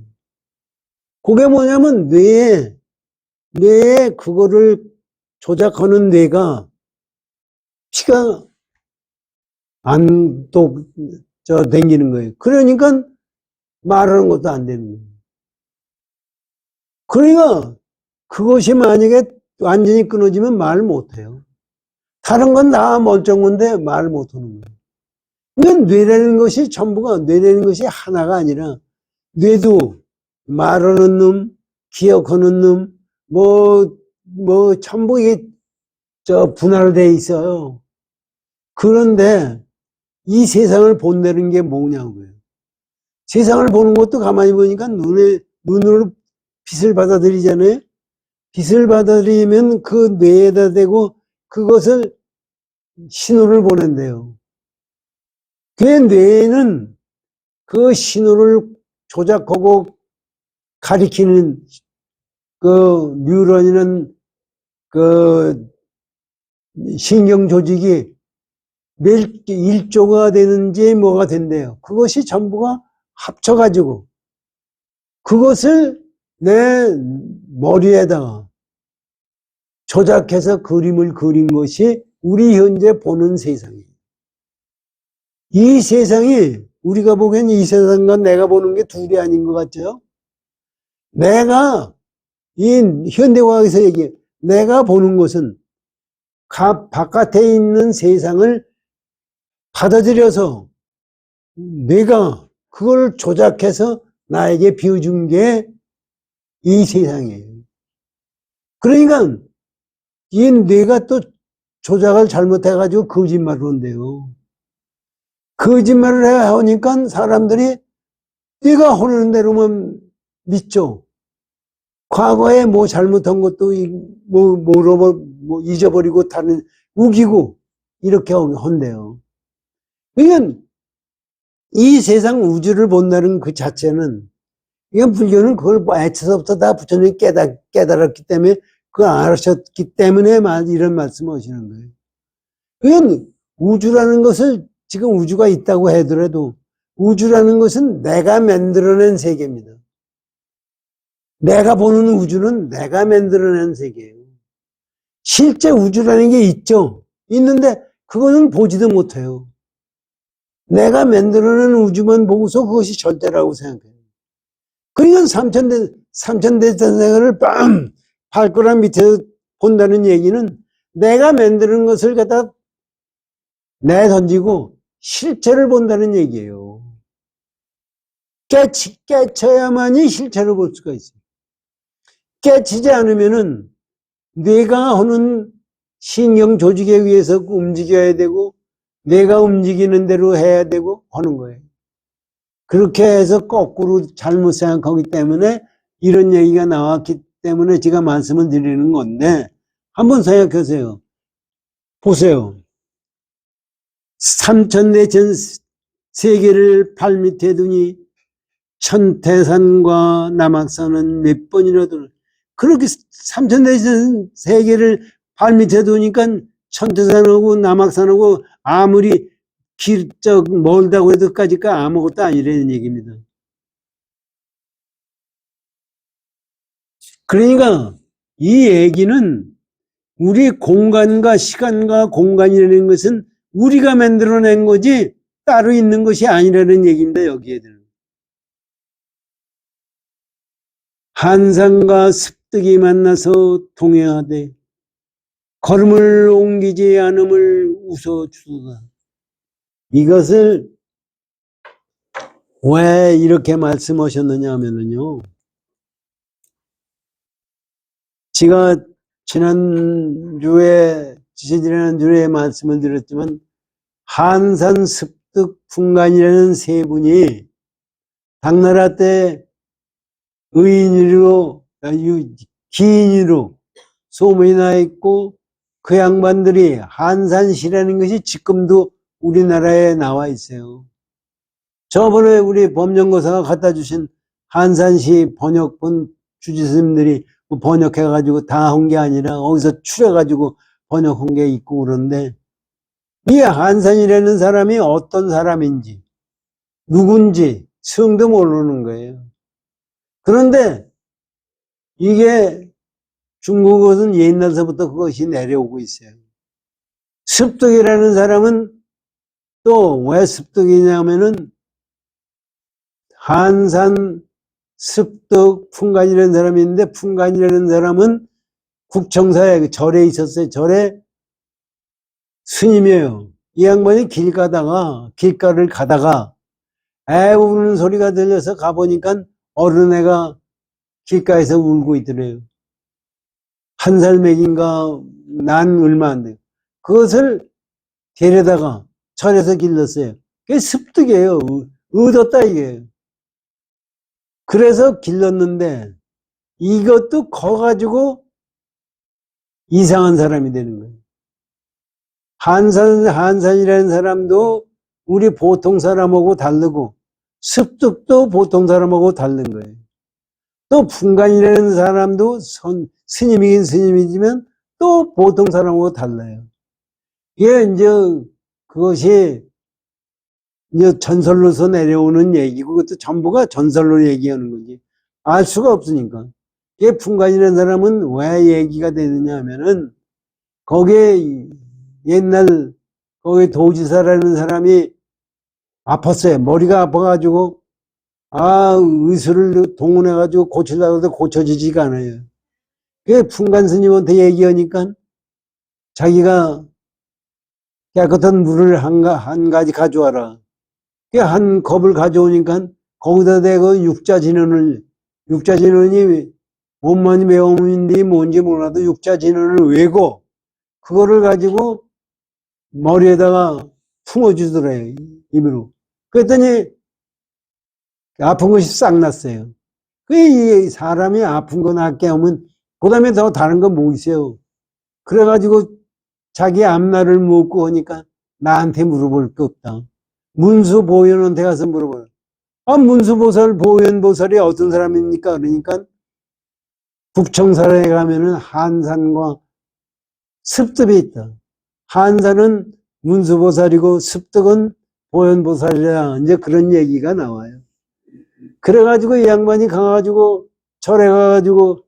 그게 뭐냐면 뇌에 그거를 조작하는 뇌가 피가 안 댕기는 거예요. 그러니까 말하는 것도 안 되는 거예요. 그러니까 그것이 만약에 완전히 끊어지면 말 못해요. 다른 건 다 멀쩡한데 말 못하는 거예요. 그러니까 뇌라는 것이 전부가, 뇌라는 것이 하나가 아니라 뇌도 말하는 놈, 기억하는 놈, 전부 이게 분할되어 있어요. 그런데 이 세상을 본다는 게 뭐냐고요. 세상을 보는 것도 가만히 보니까 눈으로 빛을 받아들이잖아요. 빛을 받아들이면 그 뇌에다 대고 그것을 신호를 보낸대요. 그 뇌에는 그 신호를 조작하고 가리키는 그 뉴런이라는 그 신경 조직이 몇 1조가 되는지 뭐가 된대요. 그것이 전부가 합쳐가지고 그것을 내 머리에다가 조작해서 그림을 그린 것이 우리 현재 보는 세상이에요. 이 세상이 우리가 보기엔 이 세상과 내가 보는 게 둘이 아닌 것 같죠? 내가 이 현대과학에서 얘기해 내가 보는 것은 바깥에 있는 세상을 받아들여서 내가 그걸 조작해서 나에게 비워준 게 이 세상이에요. 그러니까 이 뇌가 또 조작을 잘못해가지고 거짓말을 한대요. 거짓말을 해야 하니까 사람들이 네가 하는 대로만 믿죠. 과거에 뭐 잘못한 것도 잊어버리고 다른 우기고 이렇게 한대요. 그러니까 이 세상 우주를 본다는 그 자체는 이건 불교는 그걸 애초부터 다 부처님이 깨달았기 때문에 그걸 알으셨기 때문에 이런 말씀을 하시는 거예요. 그러니까 우주라는 것을 지금 우주가 있다고 하더라도 우주라는 것은 내가 만들어낸 세계입니다. 내가 보는 우주는 내가 만들어낸 세계예요. 실제 우주라는 게 있죠. 있는데 그거는 보지도 못해요. 내가 만들어낸 우주만 보고서 그것이 절대라고 생각해요. 그러니까 삼천대천세계를 발가락 밑에서 본다는 얘기는 내가 만드는 것을 갖다 내던지고 실체를 본다는 얘기예요. 깨쳐야만이 실체를 볼 수가 있어요. 깨치지 않으면은 뇌가 하는 신경 조직에 의해서 움직여야 되고 뇌가 움직이는 대로 해야 되고 하는 거예요. 그렇게 해서 거꾸로 잘못 생각하기 때문에 이런 얘기가 나왔기 때문에 제가 말씀을 드리는 건데 한번 생각하세요. 보세요. 삼천대천 세계를 발밑에 두니 천태산과 남악산은 몇 번이라도 그렇게 삼천대천 세계를 발밑에 두니까 천태산하고 남악산하고 아무리 멀다고 해도까지가 아무것도 아니라는 얘기입니다. 그러니까 이 얘기는 우리 공간과 시간과 공간이라는 것은 우리가 만들어낸 거지 따로 있는 것이 아니라는 얘기입니다. 여기에는 한산과 습득이 만나서 동행하되 걸음을 옮기지 않음을 웃어주다. 이것을 왜 이렇게 말씀하셨느냐 하면요. 제가 지난주에 말씀을 드렸지만 한산, 습득, 풍간이라는 세 분이 당나라 때 의인으로 기인으로 소문이 나 있고 그 양반들이 한산시라는 것이 지금도 우리나라에 나와 있어요. 저번에 우리 법령고사가 갖다 주신 한산시 번역본 주지스님들이 뭐 번역해가지고 다 한 게 아니라 어디서 추려가지고 번역한 게 있고 그런데 이 한산이라는 사람이 어떤 사람인지 누군지 성도 모르는 거예요. 그런데 이게 중국어는 옛날서부터 그것이 내려오고 있어요. 습득이라는 사람은 또 왜 습득이냐면은 한산, 습득, 풍간이라는 사람이 있는데 풍간이라는 사람은 국청사에 절에 있었어요. 절에 스님이에요. 이 양반이 길가를 가다가 애 우는 소리가 들려서 가보니까 어른애가 길가에서 울고 있더래요. 1살 먹인가 난 얼마 안 돼요. 그것을 데려다가 절에서 길렀어요. 그게 습득이에요. 얻었다 이게. 그래서 길렀는데 이것도 커가지고 이상한 사람이 되는 거예요. 한산이라는 사람도 우리 보통 사람하고 다르고 습득도 보통 사람하고 다른 거예요. 또 풍간이라는 사람도 스님이긴 스님이지만 또 보통 사람하고 달라요. 이게 이제 그것이 이제 전설로서 내려오는 얘기고 그것도 전부가 전설로 얘기하는 거지. 알 수가 없으니까. 이게 풍간이라는 사람은 왜 얘기가 되느냐 하면은 거기에 옛날 거기 도지사라는 사람이 아팠어요. 머리가 아파가지고 의술을 동원해가지고 고치려고 해도 고쳐지지가 않아요. 그 풍간 스님한테 얘기하니까 자기가 깨끗한 물을 한 가지 가져와라. 그 한 컵을 가져오니까 거기다 대고 육자진언이 몸만이 매운인데 뭔지 몰라도 육자진언을 외고 그거를 가지고 머리에다가 품어주더래요. 입으로. 그랬더니 아픈 것이 싹 났어요. 그 사람이 아픈 거 낫게 하면 그 다음에 더 다른 건 뭐 있어요. 그래가지고 자기 앞날을 묻고 하니까 나한테 물어볼 게 없다. 문수보현한테 가서 물어봐요. 문수보살, 보현보살이 어떤 사람입니까? 그러니까 북청사에 가면은 한산과 습득이 있다. 한산은 문수보살이고 습득은 보현보살이라 이제 그런 얘기가 나와요. 그래가지고 이 양반이 가가지고 절에 가가지고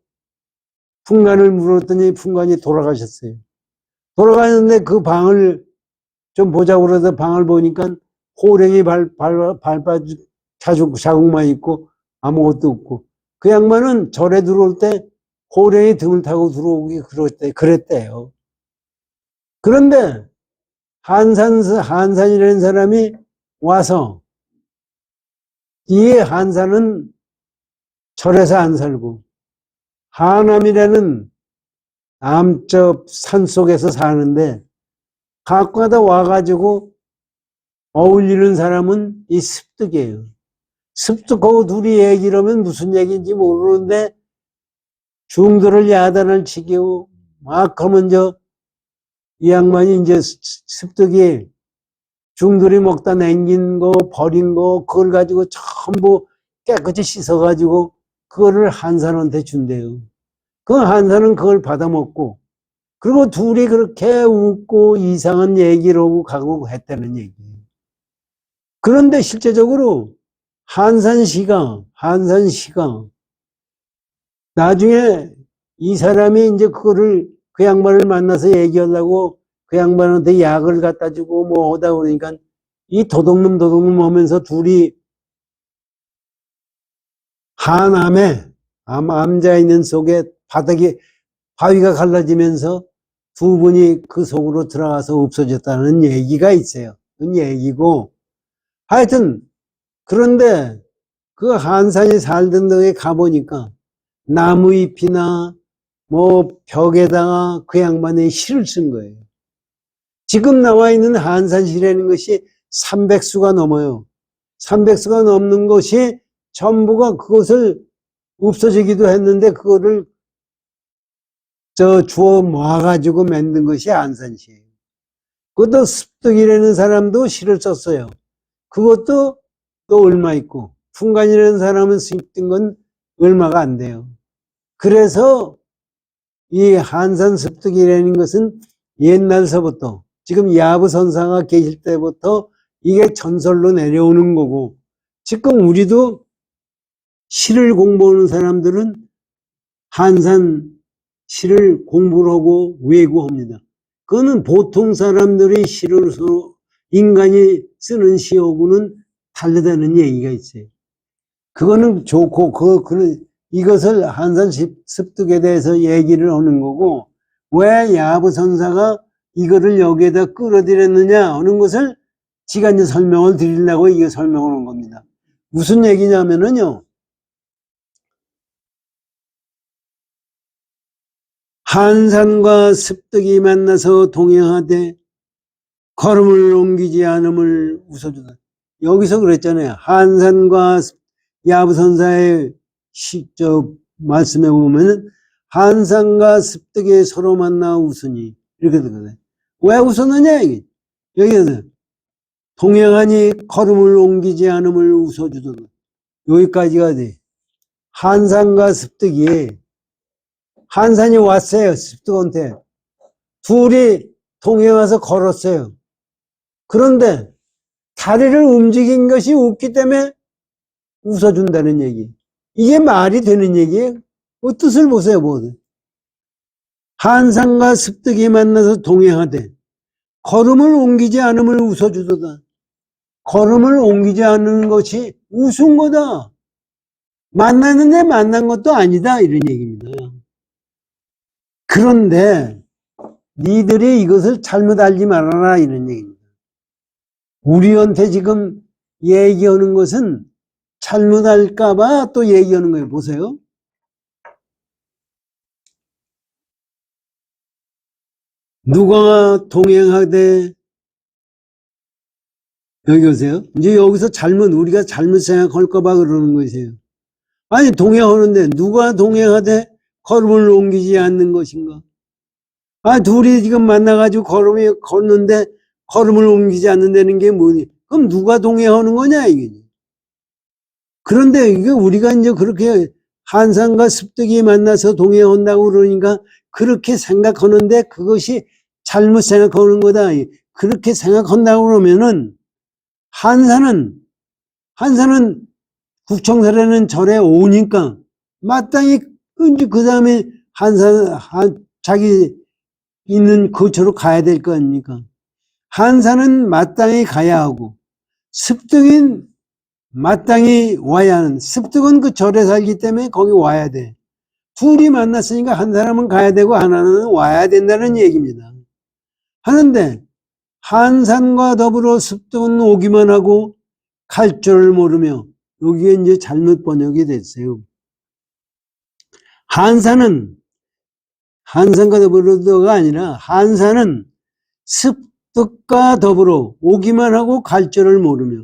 풍간을 물었더니 풍간이 돌아가셨어요. 돌아가셨는데 그 방을 좀 보자고 그래서 방을 보니까 호랭이 자국만 있고 아무것도 없고 그 양반은 절에 들어올 때 호랭이 등을 타고 들어오기 그랬대요. 그런데 한산이라는 사람이 와서 이 한산은 절에서 안 살고 하남이라는 남쪽 산 속에서 사는데 가끔가다 와가지고 어울리는 사람은 이 습득이에요. 습득하고 둘이 얘기를 하면 무슨 얘기인지 모르는데 중들을 야단을 치고 막 하면 이 양반이 이제 습득이 중들이 먹다 남긴 거 버린 거 그걸 가지고 전부 깨끗이 씻어가지고 그거를 한산한테 준대요. 그 한산은 그걸 받아먹고 그리고 둘이 그렇게 웃고 이상한 얘기를 하고 가고 했다는 얘기예요. 그런데 실제적으로 한산시가 나중에 이 사람이 이제 그 양반을 만나서 얘기하려고 그 양반한테 약을 갖다 주고 뭐 하다 보니까 이 도둑놈 하면서 둘이 하남에 암자 있는 속에 바위가 갈라지면서 두 분이 그 속으로 들어가서 없어졌다는 얘기가 있어요. 그건 얘기고 하여튼 그런데 그 한산이 살던 데에 가보니까 나무 잎이나 뭐 벽에다가 그 양반의 시를 쓴 거예요. 지금 나와 있는 한산시라는 것이 300수가 넘어요. 300수가 넘는 것이 전부가 그것을 없어지기도 했는데 그거를 주워 모아가지고 만든 것이 한산시예요. 그것도 습득이라는 사람도 시를 썼어요. 그것도 또 얼마 있고 풍간이라는 사람은 씁던 건 얼마가 안 돼요. 그래서 이 한산습득이라는 것은 옛날서부터 지금 야부선사가 계실 때부터 이게 전설로 내려오는 거고, 지금 우리도 시를 공부하는 사람들은 한산 시를 공부를 하고 외고합니다. 그거는 보통 사람들의 시를 서로 인간이 쓰는 시하고는 다르다는 얘기가 있어요. 그거는 좋고, 이것을 한산 습득에 대해서 얘기를 하는 거고, 왜 야부선사가 이거를 여기에다 끌어들였느냐 하는 것을 지가 이제 설명을 드리려고 이거 설명을 한 겁니다. 무슨 얘기냐면은요, 한산과 습득이 만나서 동행하되 걸음을 옮기지 않음을 웃어주다. 여기서 그랬잖아요. 한산과 야부선사의 말씀에 보면은 한산과 습득이 서로 만나 웃으니 이렇게 되거든요. 왜 웃었느냐 이게. 여기서 동행하니 걸음을 옮기지 않음을 웃어주다. 여기까지가 돼. 한산과 습득이 한산이 왔어요. 습득한테. 둘이 동행해서 걸었어요. 그런데 다리를 움직인 것이 웃기 때문에 웃어준다는 얘기. 이게 말이 되는 얘기예요? 그 뜻을 보세요. 뭐. 한산과 습득이 만나서 동행하되 걸음을 옮기지 않음을 웃어주도다. 걸음을 옮기지 않는 것이 웃은 거다. 만났는데 만난 것도 아니다. 이런 얘기입니다. 그런데 니들이 이것을 잘못 알지 말아라. 이런 얘기입니다. 우리한테 지금 얘기하는 것은 잘못 알까봐 또 얘기하는 거예요. 보세요. 누가 동행하되, 여기 오세요. 이제 여기서 우리가 잘못 생각할까봐 그러는 것이에요. 아니, 동행하는데 누가 동행하되 걸음을 옮기지 않는 것인가? 아, 둘이 지금 만나가지고 걷는데 걸음을 옮기지 않는다는 게 뭐니? 그럼 누가 동행하는 거냐, 이게. 그런데 이게 우리가 이제 그렇게 한산과 습득이 만나서 동행한다고 그러니까 그렇게 생각하는데 그것이 잘못 생각하는 거다. 그렇게 생각한다고 그러면은 한산은 국청사라는 절에 오니까 마땅히 그 다음에 자기 있는 거처로 가야 될 거 아닙니까? 한산은 마땅히 가야 하고 습득인 마땅히 와야 하는, 습득은 그 절에 살기 때문에 거기 와야 돼. 둘이 만났으니까 한 사람은 가야 되고 하나는 와야 된다는 얘기입니다. 하는데 한산과 더불어 습득은 오기만 하고 갈 줄을 모르며, 여기에 이제 잘못 번역이 됐어요. 한산과 더불어가 아니라 한산은 습득과 더불어 오기만 하고 갈 줄을 모르며,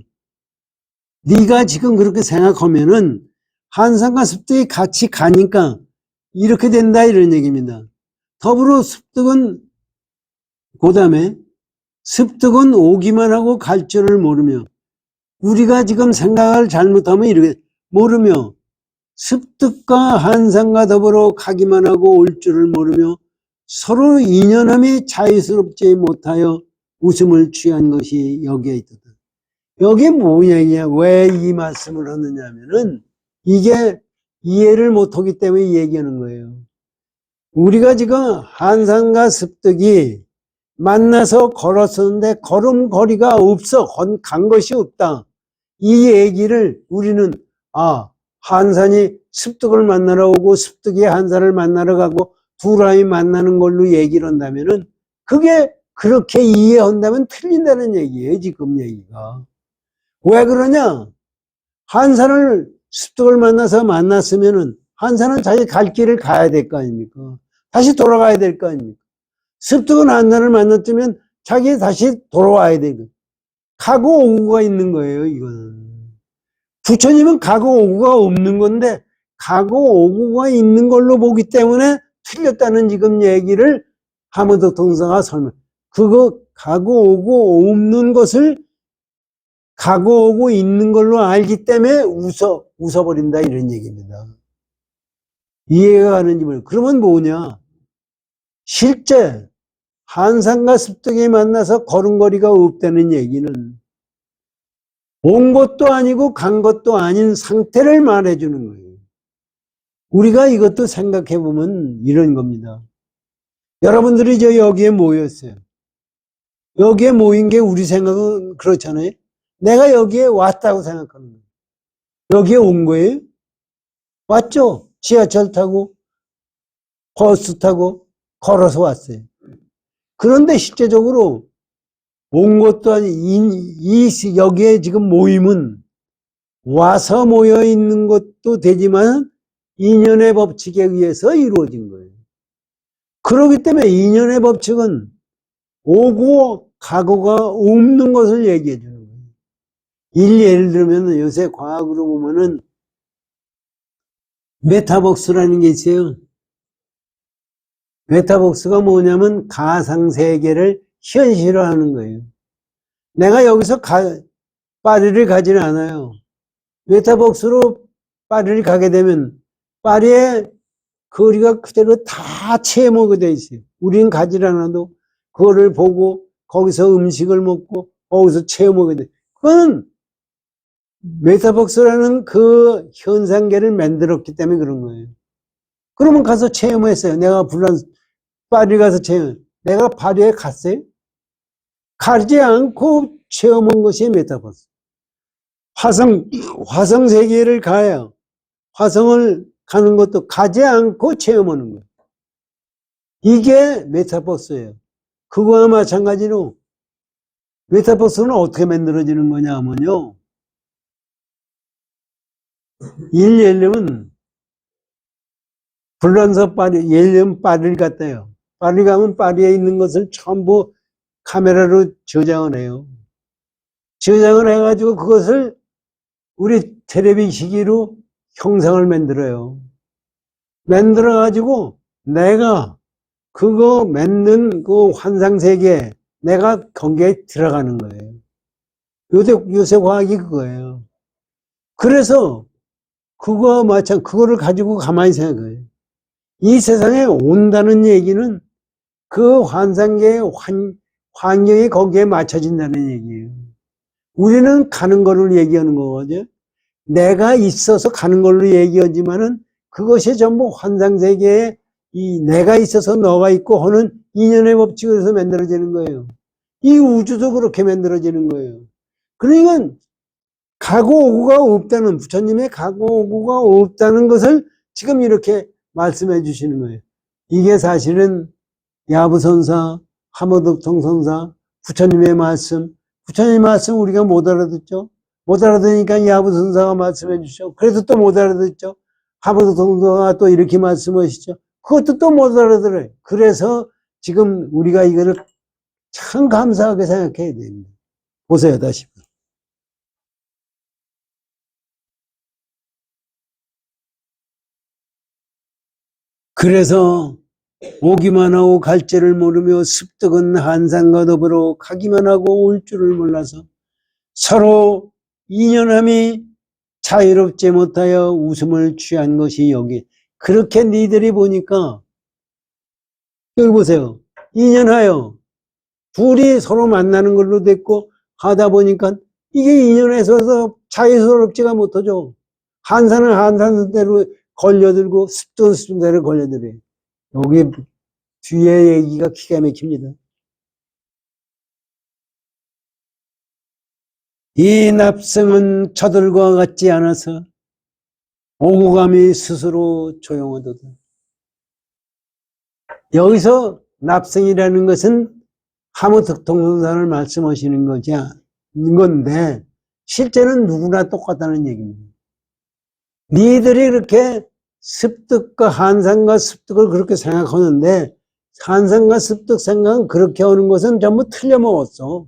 네가 지금 그렇게 생각하면은 한산과 습득이 같이 가니까 이렇게 된다 이런 얘기입니다. 더불어 습득은 그다음에 습득은 오기만 하고 갈 줄을 모르며, 우리가 지금 생각을 잘못하면 이렇게 모르며 습득과 한산과 더불어 가기만 하고 올 줄을 모르며 서로 인연함이 자유스럽지 못하여 웃음을 취한 것이 여기에 있다. 여기 뭐냐, 왜 이 말씀을 하느냐 하면은 이게 이해를 못하기 때문에 얘기하는 거예요. 우리가 지금 한산과 습득이 만나서 걸었었는데 걸음걸이가 없어. 간 것이 없다. 이 얘기를 우리는 한산이 습득을 만나러 오고 습득이 한산을 만나러 가고 두 사람이 만나는 걸로 얘기를 한다면은 그게 그렇게 이해한다면 틀린다는 얘기예요. 지금 얘기가. 왜 그러냐? 한산을 습득을 만났으면은 한산은 자기 갈 길을 가야 될 거 아닙니까? 다시 돌아가야 될 거 아닙니까? 습득은 한산을 만났으면 자기 다시 돌아와야 되고, 가고 오고가 있는 거예요. 이거는 부처님은 가고 오고가 없는 건데 가고 오고가 있는 걸로 보기 때문에 틀렸다는 지금 얘기를 하모드 동사가 그거 가고 오고 없는 것을 가고 오고 있는 걸로 알기 때문에 웃어버린다 이런 얘기입니다. 이해가 가는지 모르겠어요. 그러면 뭐냐? 실제 한산과 습득이 만나서 걸음걸이가 없다는 얘기는 온 것도 아니고 간 것도 아닌 상태를 말해주는 거예요. 우리가 이것도 생각해 보면 이런 겁니다. 여러분들이 여기에 모였어요. 여기에 모인 게 우리 생각은 그렇잖아요. 내가 여기에 왔다고 생각하는 거예요. 여기에 온 거예요? 왔죠? 지하철 타고, 버스 타고, 걸어서 왔어요. 그런데 실제적으로 온 것도 여기에 지금 모임은 와서 모여 있는 것도 되지만 인연의 법칙에 의해서 이루어진 거예요. 그렇기 때문에 인연의 법칙은 오고 가고가 없는 것을 얘기해 주는 거예요. 예를 들면 요새 과학으로 보면은 메타복스라는 게 있어요. 메타복스가 뭐냐면 가상세계를 현실화하는 거예요. 내가 여기서 파리를 가지는 않아요. 메타복스로 파리를 가게 되면 파리의 거리가 그대로 다 체험하게 돼 있어요. 우리는 가지 않아도 그거를 보고 거기서 음식을 먹고 거기서 체험하게 돼. 그건 메타복스라는 그 현상계를 만들었기 때문에 그런 거예요. 그러면 가서 체험했어요. 내가 파리 가서 체험. 내가 파리에 갔어요? 가지 않고 체험한 것이 메타버스. 화성 세계를 가요. 화성을 가는 것도 가지 않고 체험하는 거예요. 이게 메타버스예요. 그거와 마찬가지로 메타버스는 어떻게 만들어지는 거냐 하면요. 예를 들면 불란서 파리, 예를 들면 파리를 갔다요. 파리 가면 파리에 있는 것을 전부 카메라로 저장을 해요. 저장을 해가지고 그것을 우리 텔레비 시기로 형상을 만들어요. 만들어가지고 내가 그거 만든 그 환상세계에 내가 거기에 들어가는 거예요. 요새 과학이 그거예요. 그래서 그거와 그거를 가지고 가만히 생각해요. 이 세상에 온다는 얘기는 그 환상계의 환경이 거기에 맞춰진다는 얘기예요. 우리는 가는 거를 얘기하는 거거든요. 내가 있어서 가는 걸로 얘기하지만은 그것이 전부 환상세계에 이 내가 있어서 너가 있고 하는 인연의 법칙에서 만들어지는 거예요. 이 우주도 그렇게 만들어지는 거예요. 그러니까 가고 오고가 없다는, 부처님의 가고 오고가 없다는 것을 지금 이렇게 말씀해 주시는 거예요. 이게 사실은 야부선사, 하모덕통선사, 부처님의 말씀 우리가 못 알아듣죠? 못 알아듣으니까 야부선사가 말씀해 주시죠. 그래도 또 못 알아듣죠? 하모덕통선사가 또 이렇게 말씀하시죠. 그것도 또 못 알아들어요. 그래서 지금 우리가 이거를 참 감사하게 생각해야 됩니다. 보세요, 다시. 그래서 오기만 하고 갈 줄을 모르며 습득은 한산과 더불어 가기만 하고 올 줄을 몰라서 서로 인연함이 자유롭지 못하여 웃음을 취한 것이 여기. 그렇게 니들이 보니까 여기 보세요. 인연하여 둘이 서로 만나는 걸로 됐고 하다 보니까 이게 인연에서 자유스럽지가 못하죠. 한산은 한산대로 걸려들고 습득은 습득대로 걸려들어요. 여기 뒤에 얘기가 기가 막힙니다. 이 납승은 저들과 같지 않아서 오고감이 스스로 조용하도다. 여기서 납승이라는 것은 하무득통선사를 말씀하시는 건데 실제는 누구나 똑같다는 얘기입니다. 니들이 그렇게 습득과 한산과 습득을 그렇게 생각하는데 한산과 습득 생각은 그렇게 하는 것은 전부 틀려먹었어.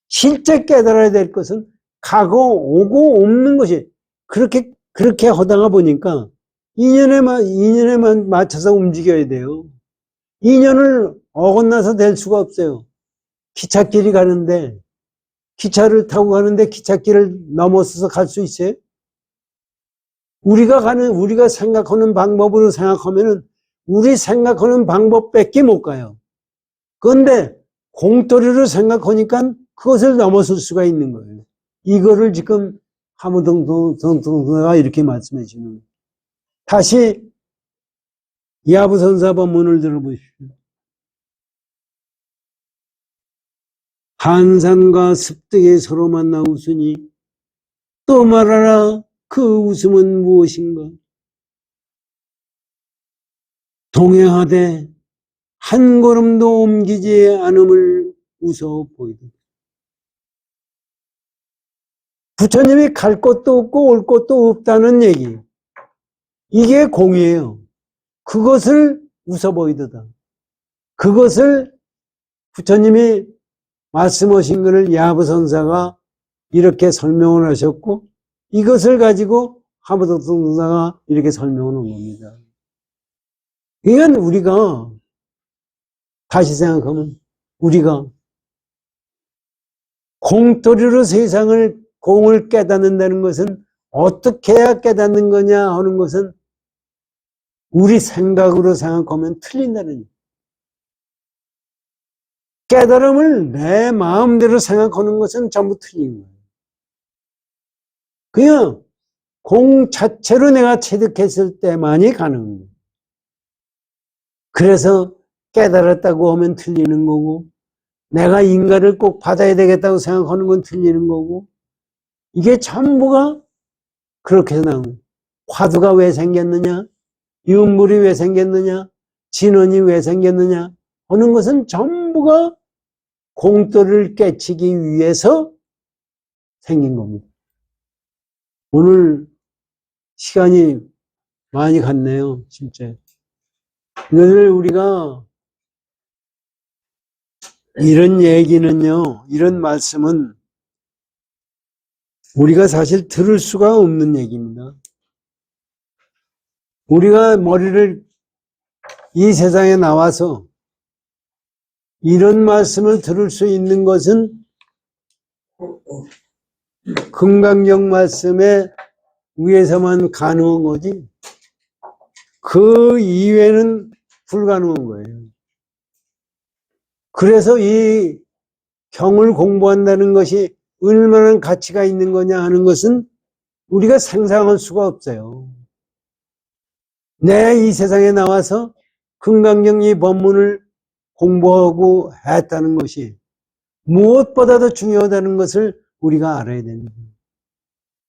실제 깨달아야 될 것은 가고 오고 없는 것이 그렇게 하다가 보니까 인연에만 맞춰서 움직여야 돼요. 인연을 어긋나서 될 수가 없어요. 기찻길이 가는데 기차를 타고 가는데 기찻길을 넘어서서 갈 수 있어요? 우리가 생각하는 방법으로 생각하면은 우리 생각하는 방법밖에 못 가요. 그런데 공돌이로 생각하니까 그것을 넘어설 수가 있는 거예요. 이거를 지금 하무동동동동가 이렇게 말씀해 주는 거예요. 다시 야부선사 법문을 들어보십시오. 한산과 습득이 서로 만나 웃으니 또 말하라 그 웃음은 무엇인가? 동행하되 한 걸음도 옮기지 않음을 웃어 보이다. 부처님이 갈 곳도 없고 올 곳도 없다는 얘기. 이게 공이에요. 그것을 웃어 보이다. 그것을 부처님이 말씀하신 것을 야부선사가 이렇게 설명을 하셨고 이것을 가지고 하무덕선사가 이렇게 설명을 한 겁니다. 이건 우리가 다시 생각하면 우리가 공돌이로 세상을 공을 깨닫는다는 것은 어떻게 해야 깨닫는 거냐 하는 것은 우리 생각으로 생각하면 틀린다는 얘기예요. 깨달음을 내 마음대로 생각하는 것은 전부 틀린 거예요. 그냥 공 자체로 내가 체득했을 때만이 가능한 거예요. 그래서 깨달았다고 하면 틀리는 거고 내가 인가를 꼭 받아야 되겠다고 생각하는 건 틀리는 거고 이게 전부가 그렇게 나오는 거예요. 화두가 왜 생겼느냐? 윤물이 왜 생겼느냐? 진원이 왜 생겼느냐? 하는 것은 전부가 공돌을 깨치기 위해서 생긴 겁니다. 오늘 시간이 많이 갔네요, 진짜. 이것을 우리가 이런 얘기는요, 이런 말씀은 우리가 사실 들을 수가 없는 얘기입니다. 우리가 머리를 이 세상에 나와서 이런 말씀을 들을 수 있는 것은 금강경 말씀에 위에서만 가능한 거지 그 이외에는 불가능한 거예요. 그래서 이 경을 공부한다는 것이 얼마나 가치가 있는 거냐 하는 것은 우리가 상상할 수가 없어요. 내 이 세상에 나와서 금강경 이 법문을 공부하고 했다는 것이 무엇보다도 중요하다는 것을 우리가 알아야 됩니다.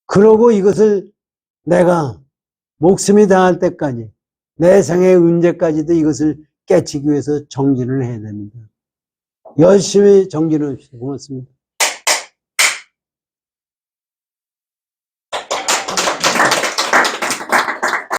그러고 이것을 내가 목숨이 다할 때까지 내 생의 은제까지도 이것을 깨치기 위해서 정진을 해야 됩니다. 열심히 정진을 합시다. 고맙습니다.